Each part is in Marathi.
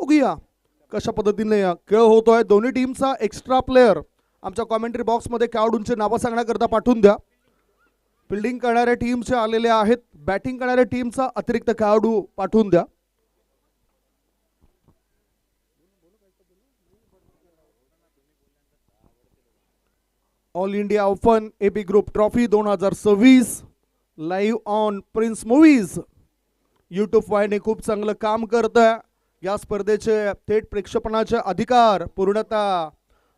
बघूया कशा पद्धतीने खेळ होतोय। दोन्ही टीमचा एक्स्ट्रा प्लेयर आमच्या कॉमेंट्री बॉक्समध्ये खेळाडूंचे नावं सांगण्याकरता पाठवून द्या। फिल्डिंग करणाऱ्या टीमचे आलेले आहेत, बॅटिंग करणाऱ्या टीमचा अतिरिक्त खेळाडू पाठवून द्या। All India open AB group trophy 2026 live on prince movies YouTube वाहिनी खूप चांगलं काम करत आहे। या स्पर्धेचे थेट प्रेक्षेपणाचे अधिकार पूर्णतः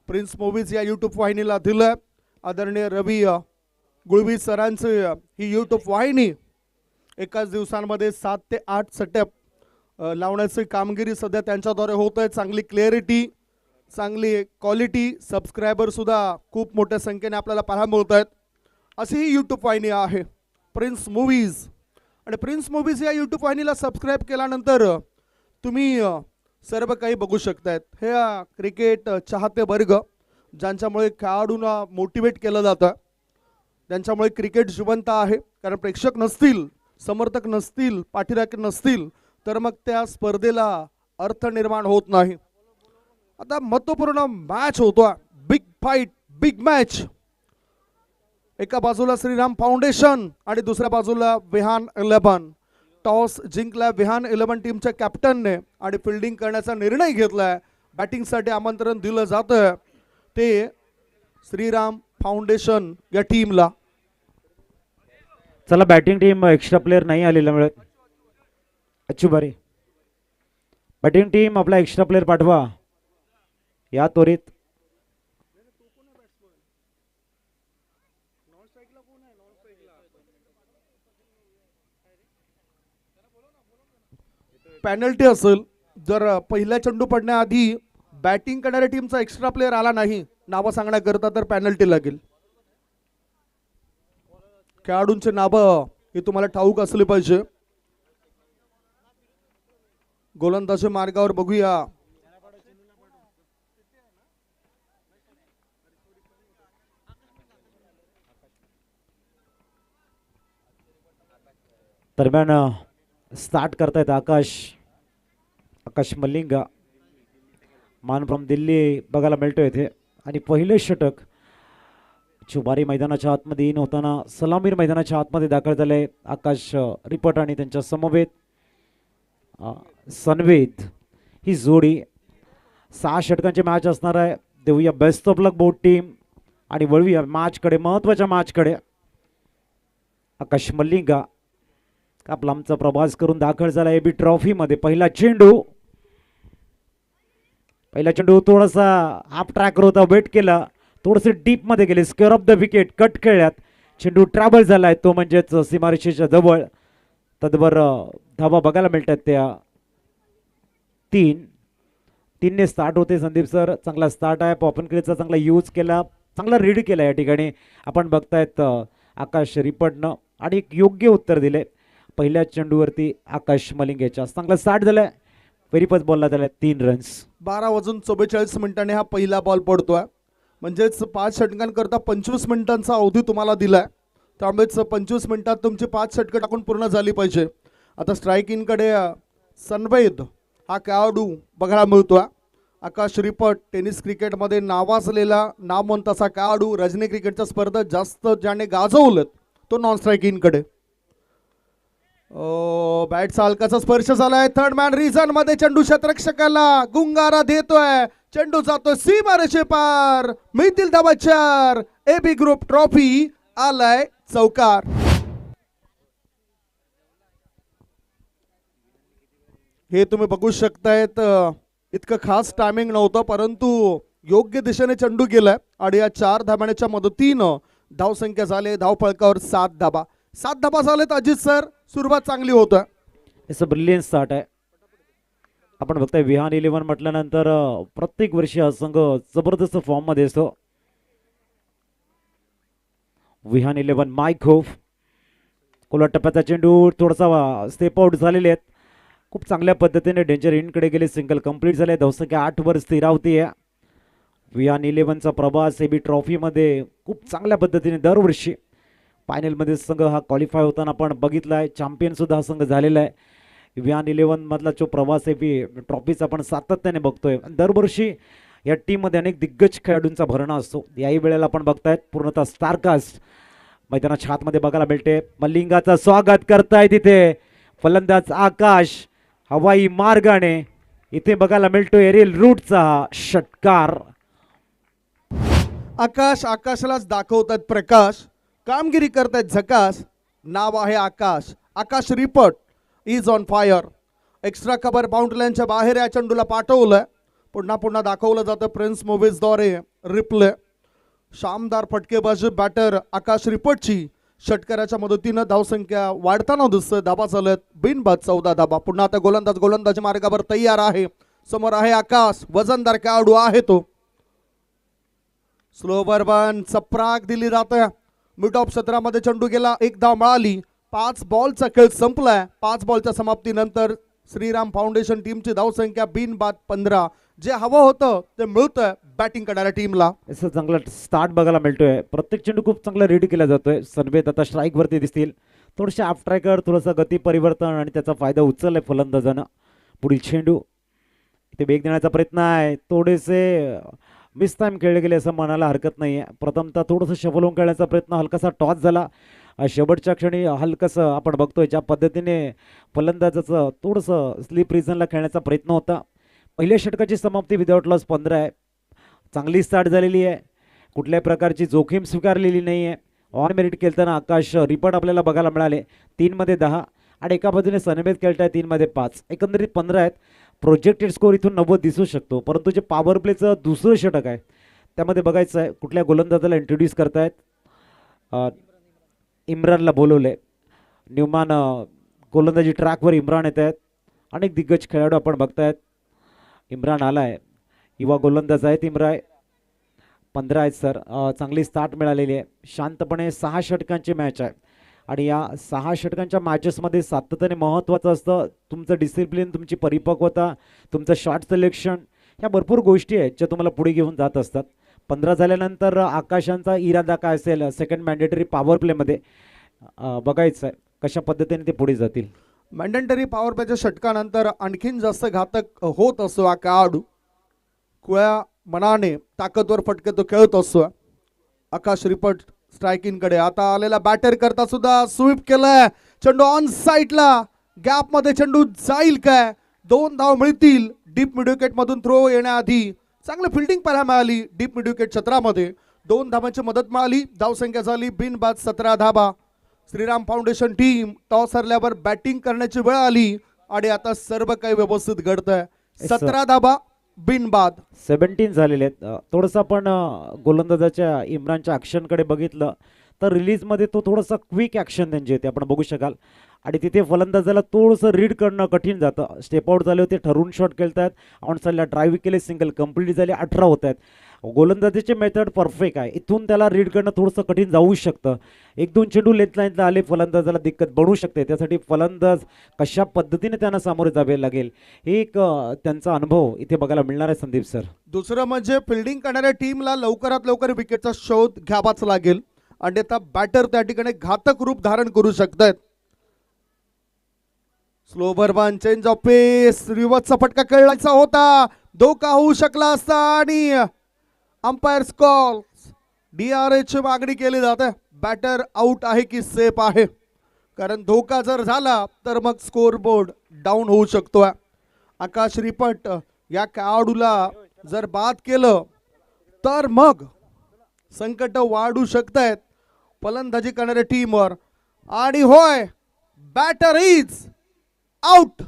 प्रिन्स मूवीज या यूट्यूब वाहिनीला दिलं। आदरणीय रवी गुळवी सरांची ही यूट्यूब वाहिनी एकाच दिवसांमध्ये 7 ते 8 सेटअप लावण्याची कामगिरी सध्या त्यांच्याद्वारे होत आहे। चांगली क्लॅरिटी, चांगली क्वालिटी, सबस्क्रायबर सुद्धा खूप मोठ्या संख्येने आपल्याला पाहायला मिळत आहेत। अशी ही यूट्यूब वाहिनी आहे प्रिन्स मूवीज। आणि प्रिन्स मूवीज या यूट्यूब वाहिनीला सबस्क्राईब केल्यानंतर तुम्ही सर्व काही बघू शकतायत। हे क्रिकेट चाहते वर्ग ज्यांच्यामुळे खेळाडूंना मोटिवेट केलं जातं, त्यांच्यामुळे क्रिकेट जिवंत आहे। कारण प्रेक्षक नसतील, समर्थक नसतील, पाठीराखे नसतील तर मग त्या स्पर्धेला अर्थ निर्माण होत नाही। आता महत्त्वपूर्ण मॅच होतो, बिग फाईट, बिग मॅच। एका बाजूला श्रीराम फाउंडेशन आणि दुसऱ्या बाजूला विहान 11। टॉस जिंकला विहान 11 टीमच्या कॅप्टनने आणि फिल्डिंग करण्याचा निर्णय घेतलाय। बॅटिंगसाठी आमंत्रण दिलं जातं ते श्रीराम फाउंडेशन या टीमला। चला बॅटिंग टीम एक्स्ट्रा प्लेयर नाही आलेला मिळत। अच्छू बारी बॅटिंग टीम आपला एक्स्ट्रा प्लेयर पाठवा या त्वरित। पेनल्टी असेल जर पहिला चेंडू पडण्याआधी बॅटिंग करणाऱ्या टीमचा एक्स्ट्रा प्लेयर आला नाही नावं सांगण्याकरता तर पेनल्टी लागेल। खेळाडूंचे नावं हे तुम्हाला ठाऊक असले पाहिजे। गोलंदाजी मार्गावर बघूया दरम्यान स्टार्ट करतायत आकाश मलिंगा, मान फ्रॉम दिल्ली बघायला मिळतोय इथे। आणि पहिले षटक चुबारी मैदानाच्या आतमध्ये इन होताना सलामीर मैदानाच्या आतमध्ये दाखल झाले आकाश रिपट आणि त्यांच्या समवेत सनवेद। ही जोडी 6 षटकांची मॅच असणार आहे। देऊया best of luck both team आणि वळूया मॅचकडे, महत्त्वाच्या मॅचकडे। आकाश मलिंगा आपला आमचा प्रवास करून दाखल झाला एबी ट्रॉफी मध्ये। पहिला चेंडू थोडासा हाफ ट्रॅकर होता, वेट केला, थोडंसे डीप मध्ये गेले, square off the wicket, cut खेळल्यात, चेंडू ट्रॅव्हल झालाय तो म्हणजेच सीमारेषेच्या जवळ। तदवर धावा बघायला मिळतात त्या 3 ने स्टार्ट होते। संदीप सर चांगला स्टार्ट आहे, पॉपन क्रीजचा चांगला यूज केला, चांगला रीड केला या ठिकाणी आपण बघतायत आकाश रिपटनं आणि एक योग्य उत्तर दिले। पहिल्या चेंडूवरती आकाश मलिंगेच्या चांगला स्टार्ट झालाय, पहिलीच बॉलला झालाय 3 रन्स। 12:44 मिनिटांनी हा पहिला बॉल पडतोय, म्हणजेच 5 षटकांकरता 25 मिनिटांचा अवधी तुम्हाला दिलाय। त्यामुळेच 25 मिनिटात तुमची 5 षटकं टाकून पूर्ण झाली पाहिजे। आता स्ट्राईक इनकडे सनवेद हा खेळाडू बघायला मिळतोय। आकाश रिपट टेनिस क्रिकेटमध्ये नावाजलेला नामवंत असा खेळाडू, रजनी क्रिकेटच्या स्पर्धेत जास्त ज्याने गाजवलेत तो नॉन स्ट्राईक इनकडे। बॅटचा हलकाचा स्पर्श झालाय, थर्ड मॅन रिझन मध्ये चेंडू क्षेत्ररक्षकाला गुंगारा देतोय, चेंडू जातोय सीमारेषे पार, मिळतील धावा 4। एबी ग्रुप ट्रॉफी आलाय चौकार। हे तुम्ही बघू शकतायत, इतकं खास टायमिंग नव्हतं परंतु योग्य दिशेने चेंडू गेलाय आणि या 4 धाब्याच्या मदतीनं धावसंख्या झाले धावफलकावर 7 धाबा। 7 धाबा झालेत अजित सर, सुरुवात चांगली होत आहे। इट्स अ ब्रिलियंट स्टार्ट आहे। आपण बघताय विहान 11 म्हटल्यानंतर प्रत्येक वर्षी हा संघ जबरदस्त फॉर्म मध्ये असतो। विहान 11 मायकोफ कोला टप्प्याचा चेंडू थोडासा स्टेप आउट झालेले आहेत, खूप चांगल्या पद्धतीने डेंजर इनकडे गेले, सिंगल कंप्लीट झाले, धावसंख्या 8 वर स्थिरावती आहे। विहान 11चा प्रवास एबी ट्रॉफीमध्ये खूप चांगल्या पद्धतीने दरवर्षी फायनलमध्ये संघ हा क्वालिफाय होताना आपण बघितलाय, चॅम्पियन सुद्धा हा संघ झालेला आहे। विहान 11 मधला जो प्रवास आहे ट्रॉफीचा आपण सातत्याने बघतोय. दरवर्षी या टीममध्ये अनेक दिग्गज खेळाडूंचा भरणा असतो. याही वेळेला आपण बघतायत पूर्णतः स्टारकास्ट मैदानाच्या आतमध्ये बघायला मिळते. मलिंगाचं स्वागत करताय तिथे फलंदाज आकाश. हवाई मार्गाने इथे बघायला मिळतो एरियल रूटचा हा षटकार. आकाशालाच दाखवतात प्रकाश, कामगिरी करतायत झकास. नाव आहे आकाश. आकाश रिपट is on fire. Extra cover बाउंड्रीच्या बाहेर या चेंडूला पाठवलं. पुन्हा दाखवलं जातं प्रिन्स मूव्हीजद्वारे रिप्ले. शानदार फटकेबाजी बॅटर आकाश रिपटची. षटकाराच्या मदतीनं धावसंख्या वाढताना दिसतं. धाबा चालत बिनबाद 14 धाबा. पुन्हा आता गोलंदाज मार्गावर तयार आहे. समोर आहे आकाश, वजनदार खेळाडू आहे तो. स्लो बर्बन चपराक दिली जाते. मिड ऑफ सत्रामध्ये चेंडू गेला, एक धाव मिळाली. 5 बॉलचा खेळ संपलाय. 5 बॉलच्या समाप्तीनंतर श्रीराम फाउंडेशन टीमची धावसंख्या बिनबाद 15. जे हवं होतं ते मिळतंय बॅटिंग करणाऱ्या टीमला. असं चांगला स्टार्ट बघायला मिळतोय. प्रत्येक चेंडू खूप चांगला रेडी केला जातोय. सनवेत आता स्ट्राईक वरती दिसतील. थोडेसे ऑफ ट्रॅकर, थोडंसं गती परिवर्तन आणि त्याचा फायदा उचललाय फलंदाजानं. पुढील चेंडू इथे वेग देण्याचा प्रयत्न आहे. थोडेसे मिस टाइम खेळले गेले असं म्हणायला हरकत नाही आहे. प्रथमतः थोडंसं शफल होऊन खेळण्याचा प्रयत्न, हलकासा टॉस झाला. शेवटच्या क्षणी हलकंसं आपण बघतोय ज्या पद्धतीने फलंदाजाचं थोडंसं स्लीप रिझनला खेळण्याचा प्रयत्न होता. पहिल्या षटकाची समाप्ती विदाउट लॉस 15 आहे. चांगली स्टार्ट झालेली आहे. कुठल्याही प्रकारची जोखीम स्वीकारलेली नाही आहे. ऑन मेरिट खेळताना आकाश रिपट आपल्याला बघायला मिळाले. 3 मध्ये 10 आणि एका बाजूने सनवेत खेळताय 3 मध्ये 5. एकंदरीत 15 आहेत. प्रोजेक्टेड स्कोर इथून 90 दिसू शकतो. परंतु जे पॉवर प्लेचं दुसरं षटक आहे त्यामध्ये बघायचं आहे कुठल्या गोलंदाजाला इंट्रोड्यूस करतायत. इम्रानला बोलवले. न्यूमॅन गोलंदाजी ट्रॅकवर इम्रान येत आहेत. अनेक दिग्गज खेळाडू आपण बघतायत. इम्रान आलाय, युवा गोलंदाज आहेत इम्रान. 15 आहेत सर. चांगली स्टार्ट मिळालेली आहे. शांतपणे 6 षटकांची मॅच आहे आणि या 6 षटकांच्या मॅचेसमध्ये सातत्याने महत्त्वाचं असतं तुमचं डिसिप्लिन, तुमची परिपक्वता, तुमचं शॉट सिलेक्शन. ह्या भरपूर गोष्टी आहेत ज्या तुम्हाला पुढे घेऊन जात असतात. 15 झाल्यानंतर आकाशांचा इरादा काय असेल सेकंड मॅन्डेटरी पॉवर प्लेमध्ये बघायचं आहे कशा पद्धतीने ते पुढे जातील. मॅन्डेटरी पॉवर प्लेच्या षटकानंतर आणखीन जास्त घातक होत असतो हा खेळाडू. खुळ्या मनाने ताकदवर फटके तो खेळत असतो. आकाश रिपट स्ट्रायकिंगकडे. आता आलेला बॅटर करता सुद्धा स्वीप केलाय. चेंडू ऑन साईडला. गॅप मध्ये चेंडू जाईल काय? 2 धाव मिळतील. डीप मिडविकेट मधून थ्रो येण्याआधी चांगली फिल्डिंग पाहायला मिळाली. डीप मिडविकेट क्षेत्रामध्ये 2 धावांची मदत मिळाली. धावसंख्या झाली बिनबाद 17 धाबा. श्रीराम फाउंडेशन टीम टॉस हरल्यावर बॅटिंग करण्याची वेळ आली आणि आता सर्व काही व्यवस्थित घडतंय. 17 धाबा बिनबाद. 17 झालेले आहेत. थोडंसं आपण गोलंदाजाच्या इम्रानच्या ॲक्शनकडे बघितलं तर रिलीजमध्ये तो थोडंसं क्विक ॲक्शन त्यांची येते आपण बघू शकाल. आणि तिथे फलंदाजाला थोडंसं रीड करणं कठीण जातं. स्टेप आउट झाले होते, ठरवून शॉट खेळत आहेत. ऑन साईडला ड्राईव्ह केले, सिंगल कंप्लीट झाले, 18 होत आहेत. गोलंदाजीचे मेथड परफेक्ट आहे. इथून त्याला रीड करणं थोडंसं कठीण जाऊ शकतं. 1-2 चेंडू लेट लाईनला आले फलंदाजाला दिक्कत बनू शकते. त्यासाठी फलंदाज कशा पद्धतीने त्यांना सामोरे जावे लागेल हे एक त्यांचा अनुभव इथे बघायला मिळणार आहे संदीप सर. दुसरं म्हणजे फिल्डिंग करणाऱ्या टीमला लवकरात लवकर विकेटचा शोध घ्यावाच लागेल. अन्यथा बॅटर त्या ठिकाणी घातक रूप धारण करू शकतात. स्लो बर्बन चेंज ऑफ पेस. रिव्हर्सचा फटका खेळायचा होता. धोका होऊ शकला असता आणि अंपायर कॉल DRA ची मागणी केली जाते. बॅटर आउट आहे की सेफ आहे? कारण धोका जर झाला तर मग स्कोर बोर्ड डाऊन होऊ शकतो. आकाश रिपट या खेळाडूला जर बाद केलं तर मग संकट वाढू शकतायत फलंदाजी करणाऱ्या टीमवर. आणि होय, बॅटर इज आउट.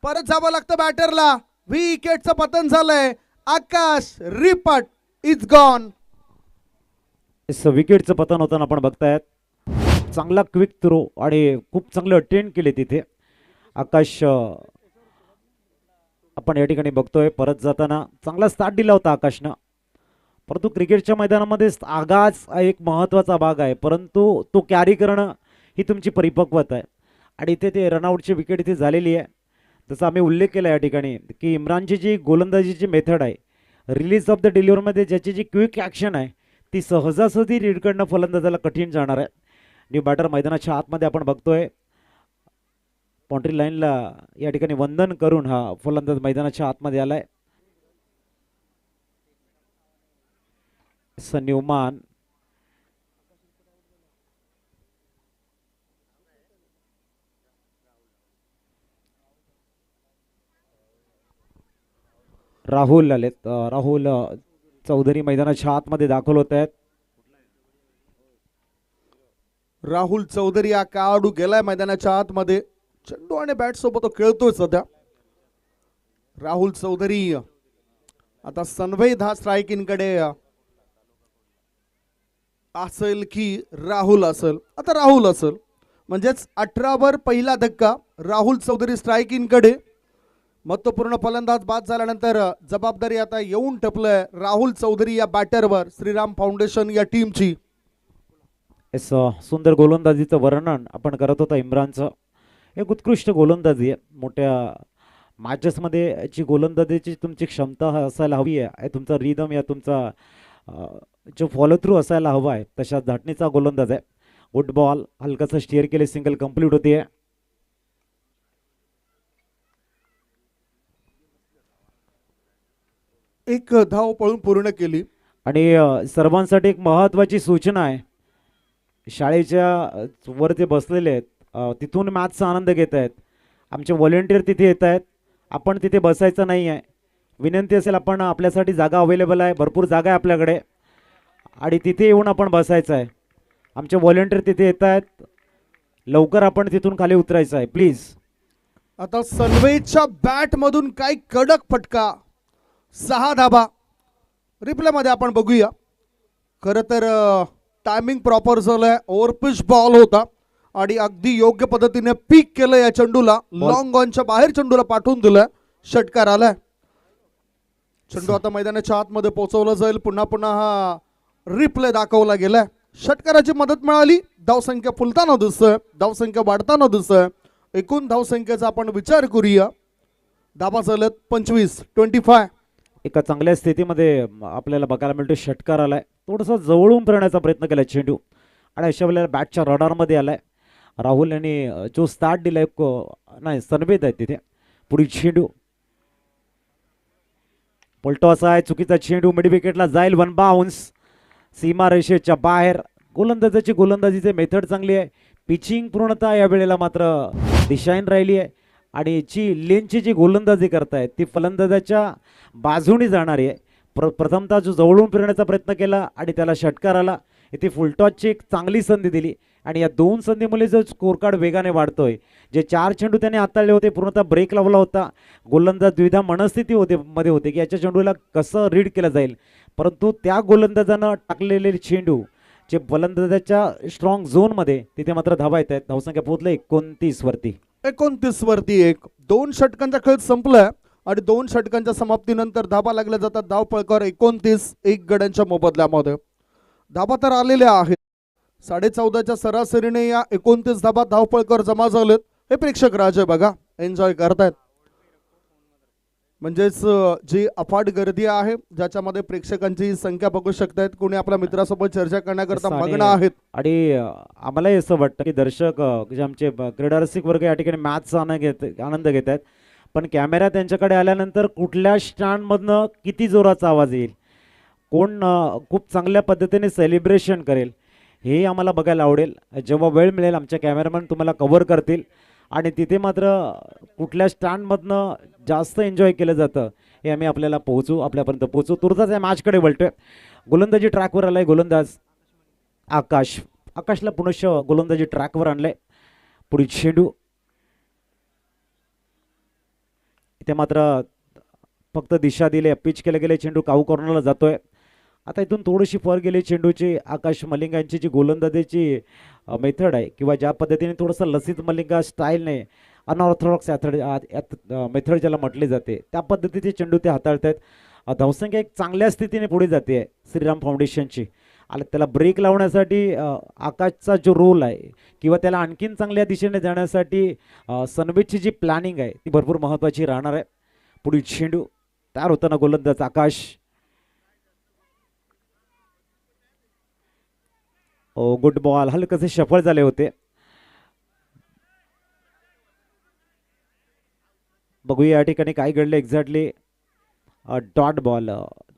परत जावं लागतं बॅटरला. विकेटचं पतन झालंय. आकाश रिपट इज गॉन. विकेटचं पतन होताना आपण बघतायत. चांगला क्विक थ्रो आणि खूप चांगलं अटेंड केले तिथे आकाश. आपण या ठिकाणी बघतोय परत जाताना चांगला स्टार्ट दिला होता आकाशनं. परंतु क्रिकेटच्या मैदानामध्ये आगाज एक महत्त्वाचा भाग आहे. परंतु तो कॅरी करणं ही तुमची परिपक्वता आहे. आणि इथे ते रनआउटची विकेट इथे झालेली आहे. जसं आम्ही उल्लेख केला या ठिकाणी की इम्रानची जी गोलंदाजीची मेथड आहे रिलीज ऑफ द डिलिव्हरमध्ये ज्याची जी क्विक ॲक्शन आहे ती सहजासहजी रीड करणं फलंदाजाला कठीण जाणार आहे. न्यू बॅटर मैदानाच्या आतमध्ये आपण बघतोय बाउंड्री लाईनला या ठिकाणी वंदन करून हा फलंदाज मैदानाच्या आतमध्ये आलाय. सनी उमान राहुल आलेत. राहुल चौधरी मैदानाच्या आतमध्ये दाखल होत आहेत. राहुल चौधरी हा खेळाडू गेलाय मैदानाच्या आतमध्ये. चेंडू आणि बॅट सोबत तो खेळतोय सध्या. राहुल चौधरी आता सनवेद हा स्ट्रायकिंग कडे असेल की राहुल असेल. आता राहुल असेल म्हणजेच 18 वर पहिला धक्का राहुल चौधरी स्ट्रायकिंग कडे. महत्वपूर्ण फलंदाज बाद झाल्यानंतर जबाबदारी आता येऊन टपलंय राहुल चौधरी या बॅटरवर श्रीराम फाउंडेशन या टीमची. सुंदर गोलंदाजीचं वर्णन आपण करत होता इम्रानचं. एक उत्कृष्ट गोलंदाजी आहे. मोठ्या मॅचेसमध्ये याची गोलंदाजीची तुमची क्षमता असायला हवी आहे. तुमचा रिदम या तुमचा जो फॉलो थ्रू असायला हवा आहे तशा धाटणीचा गोलंदाज आहे. गुड बॉल हलकासा स्टिअर केले सिंगल कंप्लीट होते. एक धाव पळून पूर्ण केली. आणि सर्वांसाठी एक महत्त्वाची सूचना आहे. शाळेच्या वर ते बसलेले आहेत तिथून मॅचचा आनंद घेत आहेत. आमचे व्हॉलेंटियर तिथे येत आहेत. आपण तिथे बसायचं नाही आहे. विनंती असेल आपण आपल्यासाठी जागा अवेलेबल आहे. भरपूर जागा आहे आपल्याकडे आणि तिथे येऊन आपण बसायचं आहे. आमचे व्हॉलेंटियर तिथे येत आहेत. लवकर आपण तिथून खाली उतरायचं आहे प्लीज. आता सनवेजच्या बॅट मधून काय कडक फटका. 6 धाबा रिप्ले मध्ये आपण बघूया. खरं तर टायमिंग प्रॉपर झालंय. ओव्हरपिच बॉल होता आणि अगदी योग्य पद्धतीने पीक केलं या चेंडूला. लॉंग ऑनच्या बाहेर चेंडूला पाठवून दिलं. षटकार आलाय. चेंडू आता मैदानाच्या आतमध्ये पोहोचवला जाईल. पुन्हा पुन्हा हा रिप्ले दाखवला गेलाय. षटकाराची मदत मिळाली. धावसंख्या फुलताना दिसतोय. धावसंख्या वाढताना दिसतोय. एकूण धावसंख्येचा आपण विचार करूया. धाबा झालेत 25. एका चांगल्या स्थितीमध्ये आपल्याला बघायला मिळतो. षटकार आलाय. थोडासा जवळून फिरण्याचा प्रयत्न केला चेंडू आणि अशा वेळेला बॅटच्या रडारमध्ये आलाय. राहुल यांनी जो स्टार्ट दिलाय नाही सनवेद आहे तिथे. पुढील चेंडू पलटो असा आहे. चुकीचा चेंडू मिड विकेटला जाईल. 1 बाउन्स सीमा रेषेच्या बाहेर. गोलंदाजीचे मेथड चांगली आहे. पिचिंग पूर्णतः या वेळेला मात्र दिशाहीन राहिली आहे आणि जी लेनची जी गोलंदाजी करतायत ती फलंदाजाच्या बाजूने जाणारी आहे. प्रथमतः जो जवळून फिरण्याचा प्रयत्न केला आणि त्याला षटकार आला. इथे फुलटॉसची एक चांगली संधी दिली आणि या 2 संधीमुळे जो स्कोर कार्ड वेगाने वाढतोय. जे 4 चेंडू त्याने हाताळले होते पूर्णतः ब्रेक लावला होता. गोलंदाज द्विधा मनस्थिती मध्ये होते की याच्या चेंडूला कसं रीड केलं जाईल. परंतु त्या गोलंदाजानं टाकलेले चेंडू जे फलंदाजाच्या स्ट्रॉंग झोनमध्ये तिथे मात्र धावा येत आहेत. धावसंख्या पोहोचले 29 वरती. 29 वरती 1. 2 षटकांचा खेळ संपलाय आणि 2 षटकांच्या समाप्तीनंतर धाबा लागल्या जातात. धाव पळकर 29 1 गड्यांच्या मोबदल्यामध्ये. धाबा तर आलेल्या आहेत. 14.5च्या सरासरीने या 29 धाबा धावपळकर जमा झालेत. हे प्रेक्षक राजे बघा एन्जॉय करतायत. म्हणजेच जी अफाट गर्दी आहे ज्याच्यामध्ये प्रेक्षकांची संख्या बघू शकतायत. कोणी आपल्या मित्रासोबत चर्चा करण्याकरता मग्न आहेत. आणि आम्हालाही असं वाटतं की दर्शक जे आमचे क्रीडा रसिक वर्ग या ठिकाणी मॅचचा आनंद घेत आहेत. पण कॅमेरा त्यांच्याकडे आल्यानंतर कुठल्या स्टँडमधनं किती जोराचा आवाज येईल, कोण खूप चांगल्या पद्धतीने सेलिब्रेशन करेल हे आम्हाला बघायला आवडेल. जेव्हा वेळ मिळेल आमच्या कॅमेरामॅन तुम्हाला कव्हर करतील आणि तिथे मात्र कुठल्या स्टँडमधनं जास्त एन्जॉय केलं जातं हे आम्ही आपल्यापर्यंत पोहोचू. तुर्ताच या मॅचकडे वळतोय. गोलंदाजी ट्रॅकवर आलाय. गोलंदाज आकाशला पुनश्च गोलंदाजी ट्रॅकवर आणलंय. पुढील चेंडू इथे मात्र फक्त दिशा दिली. पिच केले गेले. चेंडू काऊ कॉर्नरला जातोय. आता इथून थोडीशी फर गेली चेंडूची. आकाश मलिंगा यांची जी गोलंदाजीची मेथड आहे किंवा ज्या पद्धतीने थोडंसं लसित मलिंगा स्टाईलने अनऑर्थोडॉक्स मेथड ज्याला म्हटली जाते त्या पद्धतीचे चेंडू ते हाताळत आहेत. धावसंख्या एक चांगल्या स्थितीने पुढे जाते श्रीराम फाउंडेशनची. आणि त्याला ब्रेक लावण्यासाठी आकाशचा जो रोल आहे किंवा त्याला आणखीन चांगल्या दिशेने जाण्यासाठी सनवेजची जी प्लॅनिंग आहे ती भरपूर महत्त्वाची राहणार आहे. पुढील चेंडू तयार होताना गोलंदाज आकाश. Good ball. हलकसे सफळ झाले होते. बघूया या ठिकाणी काय घडलं एक्झॅक्टली. डॉट बॉल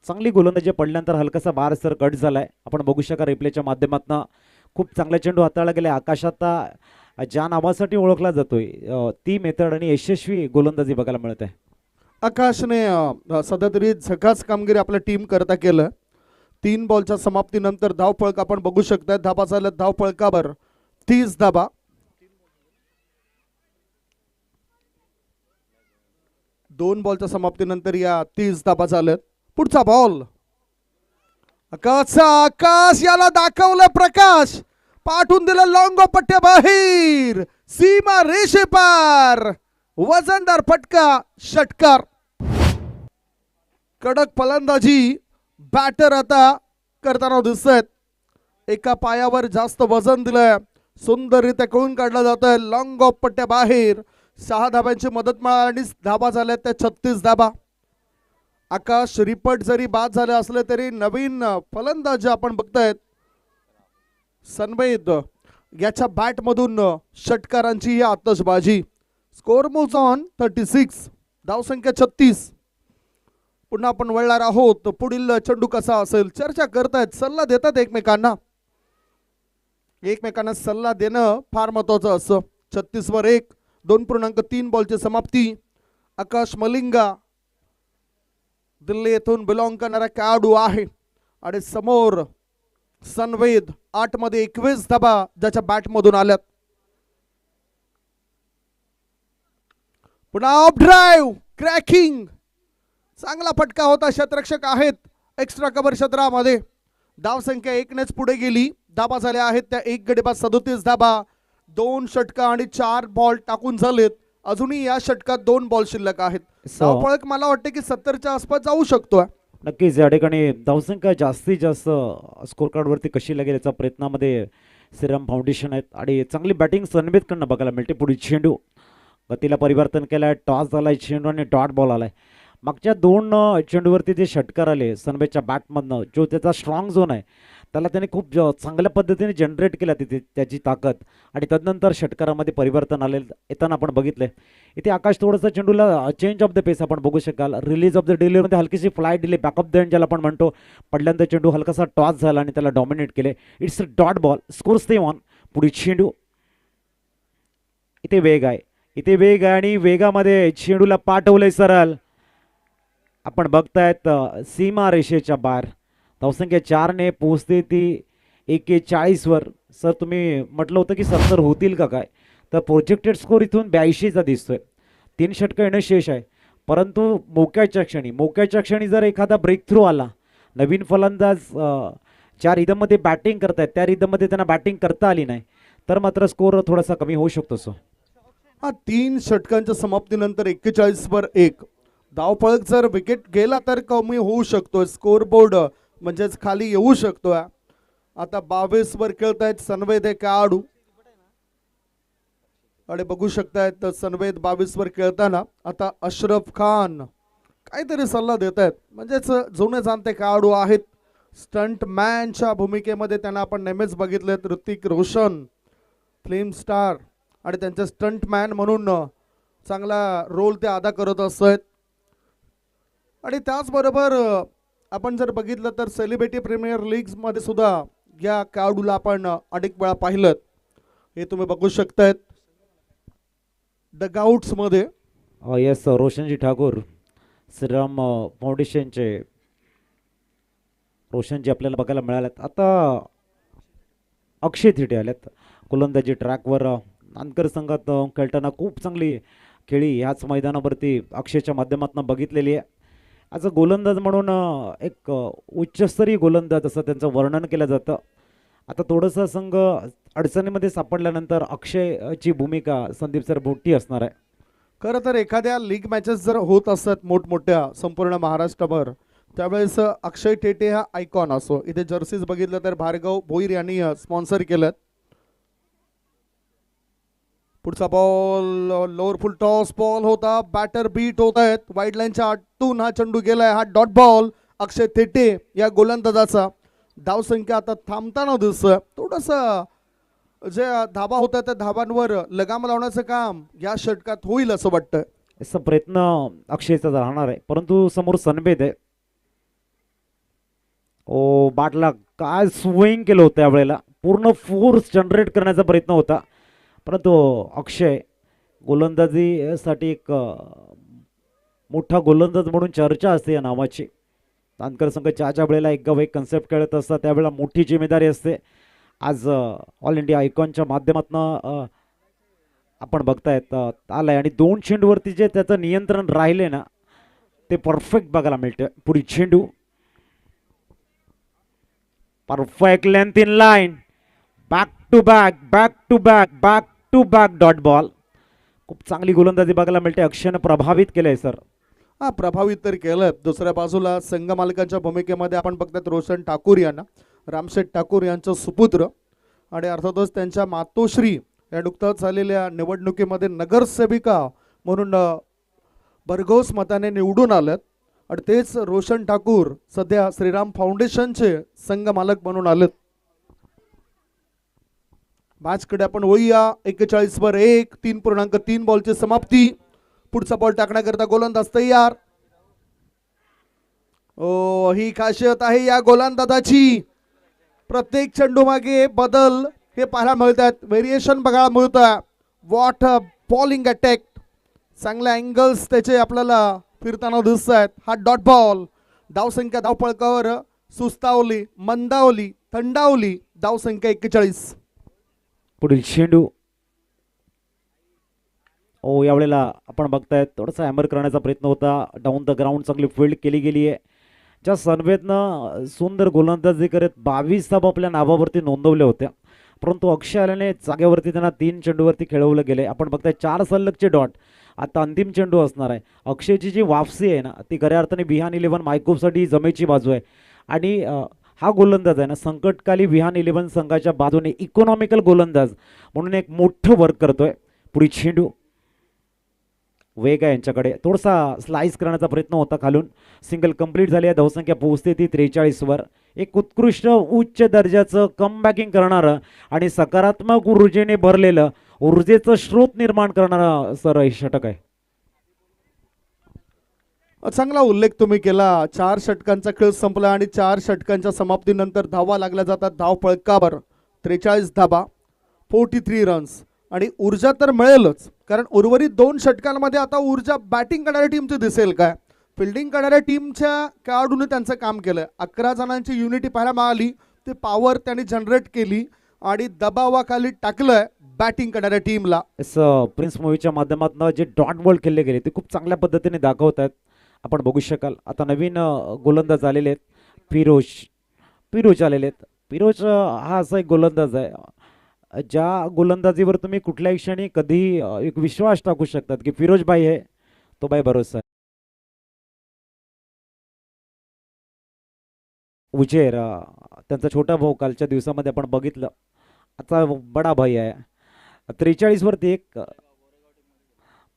चांगली गोलंदाजी पडल्यानंतर हलकासा बार सर कट झालाय. आपण बघू शका रिप्लेच्या माध्यमातून खूप चांगला चेंडू हाताळला गेला. आकाशात ज्या नावासाठी ओळखला जातोय ती मेथड आणि यशस्वी गोलंदाजी बघायला मिळत आहे. आकाशने सध्या तरी झकास कामगिरी आपल्या टीम करता केलं. 3 बॉलच्या समाप्तीनंतर धावफळक आपण बघू शकता. धाबा झाल्या धावफळकावर 30 धाबा. 2 बॉलच्या समाप्तीनंतर या 30 धाबा झाल्यात. पुढचा बॉल आकाश याला दाखवलं प्रकाश, पाठवून दिलं लॉंग पट्ट्या बाहेर, सीमा रेषे पार, वजनदार फटका, षटकार. कडक फलंदाजी बॅटर आता करताना दिसत आहेत. एका पायावर जास्त वजन दिलंय, सुंदररित्या कळून काढला जात आहे. लॉंग ऑफ पट्ट्या बाहेर 6 धाब्यांची मदत मिळाली आणि धाबा झाल्या त्या 36 धाबा. आकाश रिपट जरी बाद झाले असले तरी नवीन फलंदाज आपण बघतायत सनवेद याच्या बॅट मधून षटकारांची ही आतषबाजी. स्कोर मूव्स ऑन 36, धावसंख्या 36. पुन्हा आपण वळणार आहोत. पुढील चेंडू कसा असेल चर्चा करतायत, सल्ला देतात एकमेकांना. एकमेकांना सल्ला देणं फार महत्वाचं असं. 36 वर 1, 2.3 बॉलची समाप्ती. आकाश मलिंगा दिल्ली येथून बिलॉंग करणारा खेळाडू आहे आणि समोर सनवेद 8 मध्ये 21 धाबा ज्याच्या बॅट मधून आल्यात. पुन्हा ऑफ ड्राईव्ह क्रॅकिंग, चांगला फटका होता. क्षेत्ररक्षक आहेत एक्स्ट्रा कव्हर क्षेत्रामध्ये. धावसंख्या 1 नेच पुढे गेली. धाबा झाल्या आहेत त्या 1 गडी बाद 37 धाबा. 2 षटका आणि 4 बॉल टाकून झालेत. अजूनही या षटकात 2 बॉल शिल्लक आहेत. धावफळक मला वाटतं की 70च्या आसपास जाऊ शकतो. नक्कीच या ठिकाणी धावसंख्या जास्तीत जास्त स्कोर कार्डवरती कशी लागेल याचा प्रयत्नामध्ये श्रीराम फाउंडेशन आहेत आणि चांगली बॅटिंग सनवेदकडनं बघायला मिळते. पुढे चेंडू गतीला परिवर्तन केलं आहे. टॉस झालाय चेंडू आणि डॉट बॉल आलाय. मागच्या 2 चेंडूवरती जे षटकार आले सनवेदच्या बॅटमधनं, जो त्याचा स्ट्रॉंग झोन आहे त्याला त्याने खूप चांगल्या पद्धतीने जनरेट केला तिथे त्याची ताकद, आणि तदनंतर षटकारामध्ये परिवर्तन आले येताना आपण बघितले. इथे आकाश थोडंसं चेंडूला चेंज ऑफ द पेस आपण बघू शकाल. रिलीज ऑफ द डिलिव्हरीमध्ये हलकीशी फ्लाय दिली, बॅकअप द एंड ज्याला आपण म्हणतो. पडल्यानंतर चेंडू हलकासा टॉस झाला आणि त्याला डॉमिनेट केले. It's a dot ball, score stay on. पुढे चेंडू, इथे वेग आहे, इथे वेग आहे आणि वेगामध्ये चेंडूला पाठवलंय सरळ. आपण बघतायत सीमा रेषेच्या बाहेर. धावसंख्या 4 ने पोहोचते ती 41 वर. सर तुम्ही म्हटलं होतं की 70 होतील का काय, तर प्रोजेक्टेड स्कोर इथून 82चा दिसतोय. 3 षटकं येणं शेष आहे, परंतु मोक्याच्या क्षणी जर एखादा ब्रेक थ्रू आला, नवीन फलंदाज ज्या रिदममध्ये बॅटिंग करतायत त्या रिदममध्ये त्यांना बॅटिंग करता आली नाही तर मात्र स्कोर थोडासा कमी होऊ शकतो. सो 3 षटकांच्या समाप्तीनंतर 41 वर 1. धावफळक जर विकेट गेला तर कमी होऊ शकतो. स्कोर बोर्ड म्हणजेच खाली येऊ शकतो. आता 22 वर खेळतायत सनवेद हे खेळाडू आणि बघू शकतायत सनवेद 22 वर खेळताना आता अशरफ खान काहीतरी सल्ला देत आहेत. म्हणजेच जुने जाणते खेळाडू आहेत. स्टंट मॅनच्या भूमिकेमध्ये त्यांना आपण नेहमीच बघितलेत. ऋतिक रोशन फिल्म स्टार आणि त्यांचे स्टंट मॅन म्हणून चांगला रोल ते अदा करत असत. आणि त्याचबरोबर आपण जर बघितलं तर सेलिब्रिटी प्रीमियर लीग मध्ये सुद्धा या खेळाडूला आपण अनेक वेळा पाहिलं. हे तुम्ही बघू शकतायत डगआउट्स मध्ये. येस, रोशनजी ठाकूर श्रीराम फाउंडेशनचे रोशनजी आपल्याला बघायला मिळाल्यात. आता अक्षय थिटे आल्यात गोलंदाजी ट्रॅकवर. नांदकर संघात खेळताना खूप चांगली खेळी ह्याच मैदानावरती अक्षयच्या माध्यमातून बघितलेली आहे. ॲज अ गोलंदाज म्हणून एक उच्चस्तरीय गोलंदाज असं त्यांचं वर्णन केलं जातं. आता थोडंसं संघ अडचणीमध्ये सापडल्यानंतर अक्षयची भूमिका संदीप सर मोठी असणार आहे. खरं तर एखाद्या लीग मॅचेस जर होत असतात मोठमोठ्या संपूर्ण महाराष्ट्रभर, त्यावेळेस अक्षय टेटे हा आयकॉन असो. इथे जर्सीज बघितलं तर भार्गव भोईर यांनी स्पॉन्सर केलं. पुढचा बॉल लोअर फुल टॉस बॉल होता. बॅटर बीट होत आहेत. वाईड लाईनच्या आतून हा चेंडू गेलाय. हा डॉट बॉल अक्षय थेटे या गोलंदाजाचा. धावसंख्या आता थांबताना दिसतोय. थोडंसं जे धाबा होत्या त्या धाबांवर लगाम लावण्याचं काम या षटकात होईल असं वाटतं. असा प्रयत्न अक्षयचा राहणार आहे, परंतु समोर सनबेद आहे. ओ बाटला काय स्विंग केलं होतं यावेळेला, पूर्ण फोर्स जनरेट करण्याचा प्रयत्न होता, परंतु अक्षय गोलंदाजीसाठी एक मोठा गोलंदाज म्हणून चर्चा असते या नावाची. तानकर संघ ज्या वेळेला एक गाव एक कन्सेप्ट खेळत असतात त्यावेळेला मोठी जिम्मेदारी असते. आज ऑल इंडिया आयकॉनच्या माध्यमातून आपण बघतायत आलाय आणि 2 चेंडूवरती जे त्याचं नियंत्रण राहिले ना ते परफेक्ट बघायला मिळते. पुढे चेंडू perfect length in line, back to back back to back back to back dot ball. खूप चांगली गोलंदाजी बघायला मिळते. अक्षयनं प्रभावित केलंय सर. हा, प्रभावित तर केलं. दुसऱ्या बाजूला संघ मालकांच्या भूमिकेमध्ये आपण बघतात रोशन ठाकूर यांना, रामशेठ ठाकूर यांचं सुपुत्र आणि अर्थातच त्यांच्या मातोश्री या नुकताच झालेल्या निवडणुकीमध्ये नगरसेविका म्हणून भरघोस मताने निवडून आलेत आणि तेच रोशन ठाकूर सध्या श्रीराम फाउंडेशनचे संघ मालक म्हणून आलेत. मॅचकडे आपण वळूया. 41 3.3 बॉलची समाप्ती. पुढचा बॉल टाकण्याकरता गोलंदाज तयार. ओ, ही खासियत आहे या गोलंदाजाची. प्रत्येक चेंडू मागे बदल हे पाहायला मिळतात, व्हेरिएशन बघायला मिळतं. What a bowling attack. चांगल्या अँगल्स त्याचे आपल्याला फिरताना दिसत आहेत. हा डॉट बॉल. धावसंख्या धावपळकावर सुस्तावली, मंदावली, थंडावली. धावसंख्या 41. पुढील चेंडू. ओ यावेळेला आपण बघतायत थोडासा हॅमर करण्याचा प्रयत्न होता. डाऊन द ग्राउंड चांगली फील्ड केली गेली आहे. ज्या सनवेदनं सुंदर गोलंदाजी करत 22 धावा आपल्या नावावरती नोंदवल्या होत्या, परंतु अक्षय आल्याने जागेवरती त्यांना 3 चेंडूवरती खेळवलं गेले. आपण बघताय 4 सलगचे डॉट. आता अंतिम चेंडू असणार आहे. अक्षयची जी वापसी आहे ना ती खऱ्या अर्थाने विहान 11 मायकोफसाठी जमेची बाजू आहे आणि हा गोलंदाज आहे ना संकटकाली विहान 11 संघाच्या बाजूने इकॉनॉमिकल गोलंदाज म्हणून एक मोठं वर्क करतोय. पुढे चेंडू. वेग आहे यांच्याकडे. थोडासा स्लाइस करण्याचा प्रयत्न होता खालून. सिंगल कंप्लीट झाली आहे. धावसंख्या पोहोचते ती 43 वर. एक उत्कृष्ट उच्च दर्जाचं कमबॅकिंग करणारं आणि सकारात्मक ऊर्जेने भरलेलं, ऊर्जेचं स्रोत निर्माण करणारं सर हे षटक आहे. चांगला उल्लेख तुम्ही केला. 4 षटकांचा खेळ संपला आणि 4 षटकांच्या समाप्तीनंतर धावा लागल्या जातात धावपळकावर. 43 धावा, 43 रन्स आणि ऊर्जा तर मिळेलच, कारण उर्वरित 2 षटकांमध्ये आता ऊर्जा बॅटिंग करणाऱ्या टीमची दिसेल काय. फिल्डिंग करणाऱ्या टीमच्या खेळाडूंनी त्यांचं काम केलं. 11 जणांची युनिटी पाहायला मिळाली. ते पॉवर त्यांनी जनरेट केली आणि दबावाखाली टाकलंय बॅटिंग करणाऱ्या टीमला. प्रिन्स मूवीच्या माध्यमातून जे डॉट बॉल खेळले गेले ते खूप चांगल्या पद्धतीने दाखवत आहेत. आपण बघू शकाल. आता नवीन गोलंदाज आलेले आहेत. फिरोज आलेले आहेत. फिरोज हा असा एक गोलंदाज आहे ज्या गोलंदाजीवर तुम्ही कुठल्याही क्षणी कधी एक विश्वास टाकू शकतात की फिरोज भाई आहे तो भाई भरोसा आहे. उजेर त्यांचा छोटा भाऊ कालच्या दिवसामध्ये आपण बघितलं. आता बडा भाई आहे. 43 वरती एक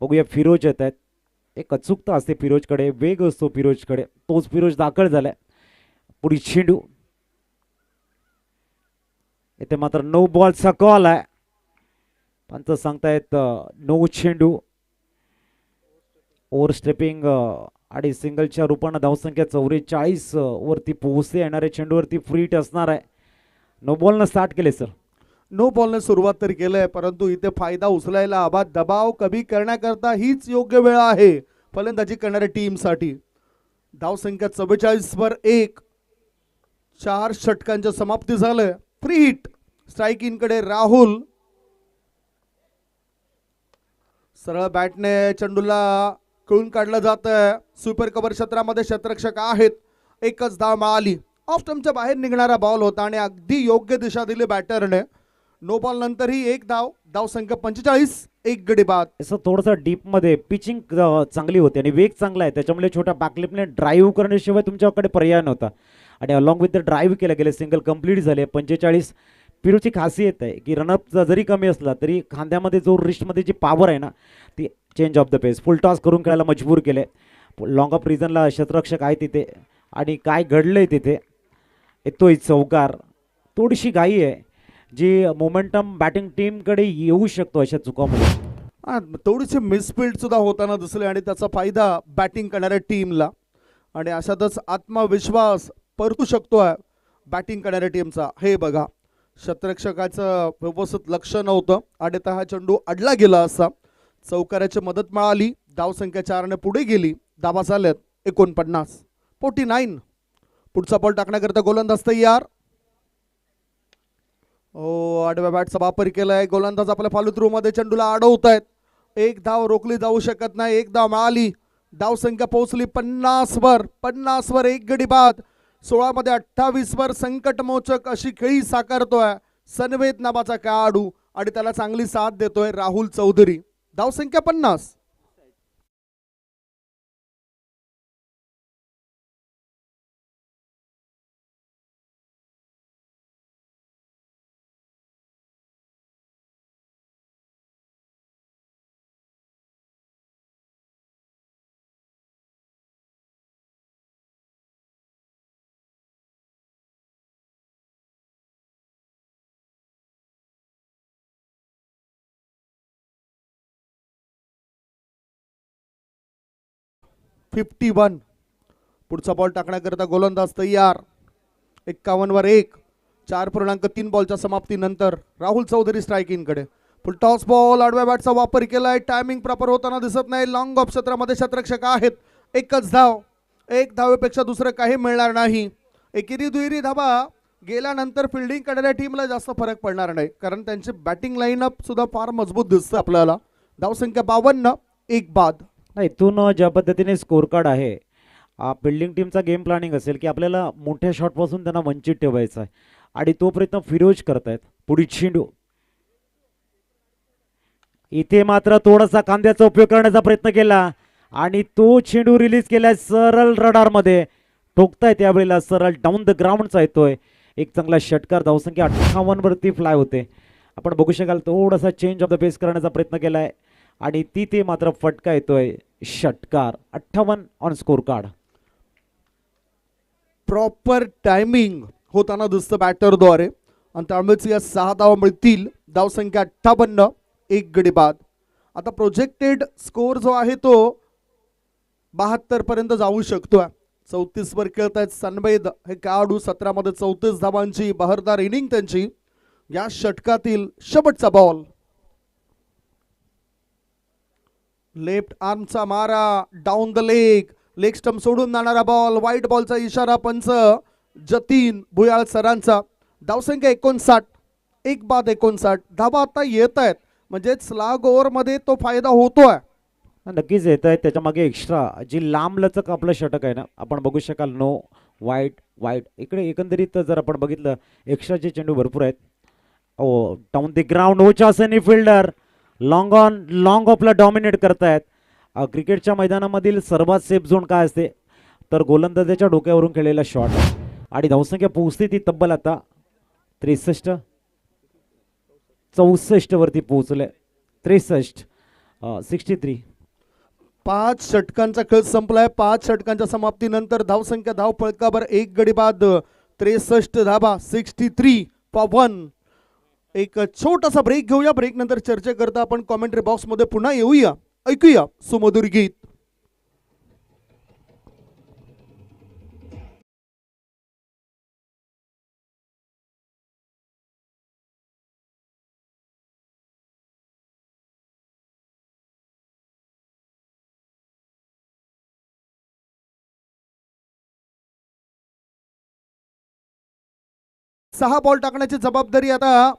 बघूया. फिरोज येत आहेत. एक अचूकता असते फिरोजकडे, वेग असतो फिरोजकडे. तोच फिरोज दाखल झालाय. पुढे चेंडू. इथे मात्र नो बॉलचा कॉल आहे. पंच सांगतायत नो चेंडू. ओव्हर स्टेपिंग आणि सिंगलच्या रूपानं धावसंख्या 44 वरती पोहोचते. येणाऱ्या चेंडूवरती फ्री हिट असणार आहे. नो बॉलनं स्टार्ट केले सर. नो बॉलने सुरुवात तर केलंय, परंतु इथे फायदा उचलायला हवा. दबाव कमी करण्याकरता हीच योग्य वेळ आहे फलंदाजी करणाऱ्या टीमसाठी. धावसंख्या 44 वर 1. 4 षटकांच्या समाप्ती झालं. Free hit. स्ट्राईक इनकडे राहुल. सरळ बॅटने चेंडूला कळून काढलं जातं. सुपर कव्हर क्षेत्रामध्ये क्षेत्ररक्षक आहेत. एकच धाव मिळाली. ऑफ स्टंपच्या बाहेर निघणारा बॉल होता आणि अगदी योग्य दिशा दिली बॅटरने. नो बॉल नंतरही 1 धाव. धावसंख्या 45. 1 गडी बाद. असं थोडंसं डीपमध्ये पिचिंग चांगली होती आणि वेग चांगला आहे, त्याच्यामुळे छोट्या बॅकलिपने ड्राईव्ह करण्याशिवाय तुमच्याकडे पर्याय नव्हता आणि अलॉंग विथ द ड्राईव्ह केलं गेले. सिंगल कंप्लीट झाले. 45. फिरोची खासियत आहे की रनअप जरी कमी असला तरी खांद्यामध्ये जो रिस्टमध्ये जी पॉवर आहे ना ती change of the pace full toss करून खेळायला मजबूर केले. लॉंग ऑफ रिझनला क्षेत्ररक्षक आहे तिथे आणि काय घडलंय तिथे. येतोय चौकार. थोडीशी घाई आहे जी मोमेंटम बॅटिंग टीमकडे येऊ शकतो अशा चुकामुळे. थोडीशी मिसफिल्ड सुद्धा होताना दिसले आणि त्याचा फायदा बॅटिंग करणाऱ्या टीमला. आणि अशातच आत्मविश्वास परतू शकतोय बॅटिंग करणाऱ्या टीमचा. हे बघा, शतरक्षकाचं व्यवस्थित लक्ष नव्हतं आणि हा चेंडू अडला गेला असा. चौकाराची मदत मिळाली. धावसंख्या 4ने पुढे गेली. धावा झाल्यात 49. पुढचा बॉल टाकण्याकरता गोलंदाज तयार. आडव्या बॅटचा वापर केलाय. गोलंदाज आपल्या फॉलो थ्रू मध्ये चेंडूला अडवतायत. एक धाव रोखली जाऊ शकत नाही. एक धाव मिळाली. धावसंख्या पोहोचली 50 वर. एक गडी बाद. 16 मध्ये 28 वर संकटमोचक अशी खेळी साकारतोय सनवेद नावाचा खेळाडू आणि त्याला चांगली साथ देतोय राहुल चौधरी. धावसंख्या 50. पुढचा बॉल टाकण्याकरता गोलंदाज तयार. 51 वर 1. 4.3 बॉलच्या समाप्तीनंतर राहुल चौधरी स्ट्रायकिंग कडे. फुल टॉस बॉल. आडव्या बॅटचा वापर केलाय. टायमिंग प्रॉपर होताना दिसत नाही. लॉंग ऑफ क्षेत्रामध्ये शतरक्षक आहेत. एकच धाव. एक धावेपेक्षा दुसरं काही मिळणार नाही. एकेरी दुहेरी धावा गेल्यानंतर फिल्डिंग करणाऱ्या टीमला जास्त फरक पडणार नाही, कारण त्यांची बॅटिंग लाईनअप सुद्धा फार मजबूत दिसतं आपल्याला. धावसंख्या 52. एक बाद. इथून ज्या पद्धतीने स्कोर कार्ड आहे, फिल्डिंग टीमचा गेम प्लॅनिंग असेल की आपल्याला मोठ्या शॉटपासून त्यांना वंचित ठेवायचं आहे आणि तो प्रयत्न फिरोज करतायत. पुढील चेंडू इथे मात्र थोडासा कांद्याचा उपयोग करण्याचा प्रयत्न केला आणि तो चेंडू रिलीज केलाय सरळ रडार मध्ये. ठोकताय त्यावेळेला सरळ डाऊन द ग्राउंडचा येतोय. एक चांगला षटकार. धावसंख्या 58 वरती फ्लाय होते. आपण बघू शकाल थोडासा चेंज ऑफ द पेस करण्याचा प्रयत्न केलाय आणि तिथे मात्र फटका येतोय. षटकार. 58 on score card. Proper timing होताना दिसतं बॅटरद्वारे आणि त्यामुळेच या 6 धावा मिळतील. धावसंख्या 58. एक गडी बाद. आता प्रोजेक्टेड स्कोर जो आहे तो 72 पर्यंत जाऊ शकतो. 34 वर खेळतायत सनवेद हे खेळाडू. 17 मध्ये 34 धावांची बहरदार इनिंग त्यांची. या षटकातील शेवटचा बॉल. लेफ्ट आर्मचा मारा. डाऊन द लेग स्टंप सोडून जाणारा बॉल. व्हाईट बॉलचा इशारा पंच जतीन भुयाळ सरांचा. धावसंख्या 59. एक बाद. 59 धावा आता येत आहेत, म्हणजे स्लॅग ओव्हर मध्ये तो फायदा होतोय. नक्कीच येत आहे. त्याच्या मागे एक्स्ट्रा जी लांब लचक आपलं षटक आहे ना, आपण बघू शकाल. नो वाईट इकडे एकंदरीत जर आपण बघितलं एक्स्ट्राचे चेंडू भरपूर आहेत. Oh down the ground. ओचा सनी फिल्डर लॉंग ऑफला डॉमिनेट करतायत. क्रिकेटच्या मैदानामधील सर्वात सेफ झोन काय असते तर गोलंदाजाच्या डोक्यावरून खेळलेला शॉट. आणि धावसंख्या पोहोचते ती तब्बल आता 63. 64 वरती पोहोचले. 63. 63. 5 षटकांचा खेळ संपलाय. 5 षटकांच्या समाप्तीनंतर धावसंख्या धाव फलकावर एक गडी बाद. 63 धाबा. 63 फॉर 1. एक छोटासा ब्रेक घेऊया. ब्रेक नंतर चर्चा करता आपण कॉमेंट्री बॉक्स मध्ये पुन्हा येऊया. ऐकूया सुमधुर गीत. सहा बॉल टाकण्याची जबाबदारी आता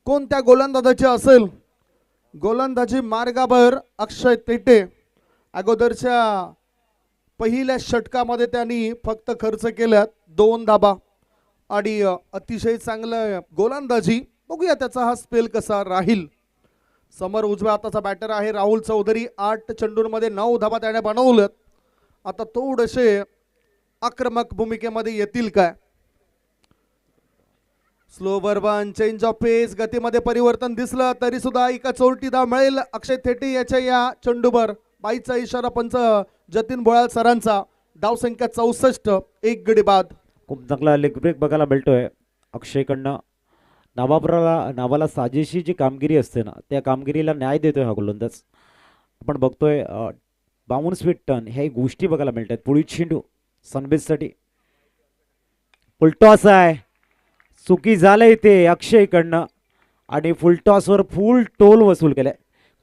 कोणत्या गोलंदाजाची असेल. गोलंदाजी मार्गावर अक्षय तेटे. अगोदरच्या पहिल्या षटकामध्ये त्यांनी फक्त खर्च केल्यात 2 धाबा आणि अतिशय चांगलं गोलंदाजी. बघूया त्याचा हा स्पेल कसा राहील. समोर उजव्या हाताचा बॅटर आहे राहुल चौधरी. 8 चेंडूंमध्ये 9 धाबा त्याने बनवल्यात. आता थोडेसे आक्रमक भूमिकेमध्ये येतील काय. Slower one. चेंज ऑफ पेस. गतीमध्ये परिवर्तन दिसलं तरी सुद्धा एका चोरटी धाव मिळेल अक्षय थेटे याच्या या चेंडूवर. बाईचा इशारा पंच जतीन भोयाळ सरांचा. धावसंख्या 64. एक गडी बाद. खूप चांगला लेग ब्रेक बघायला मिळतोय अक्षयकडनं. नावाला साजेशी जी कामगिरी असते ना, त्या कामगिरीला न्याय देतोय हा गोलंदाज. आपण बघतोय बाउन्स विथ टर्न ह्या गोष्टी बघायला मिळतात. पुढील चेंडू सनबेजसाठी फुलटॉस आहे, चुकी झालंय ते अक्षयकडनं आणि फुलटॉसवर फुल टोल वसूल केलाय.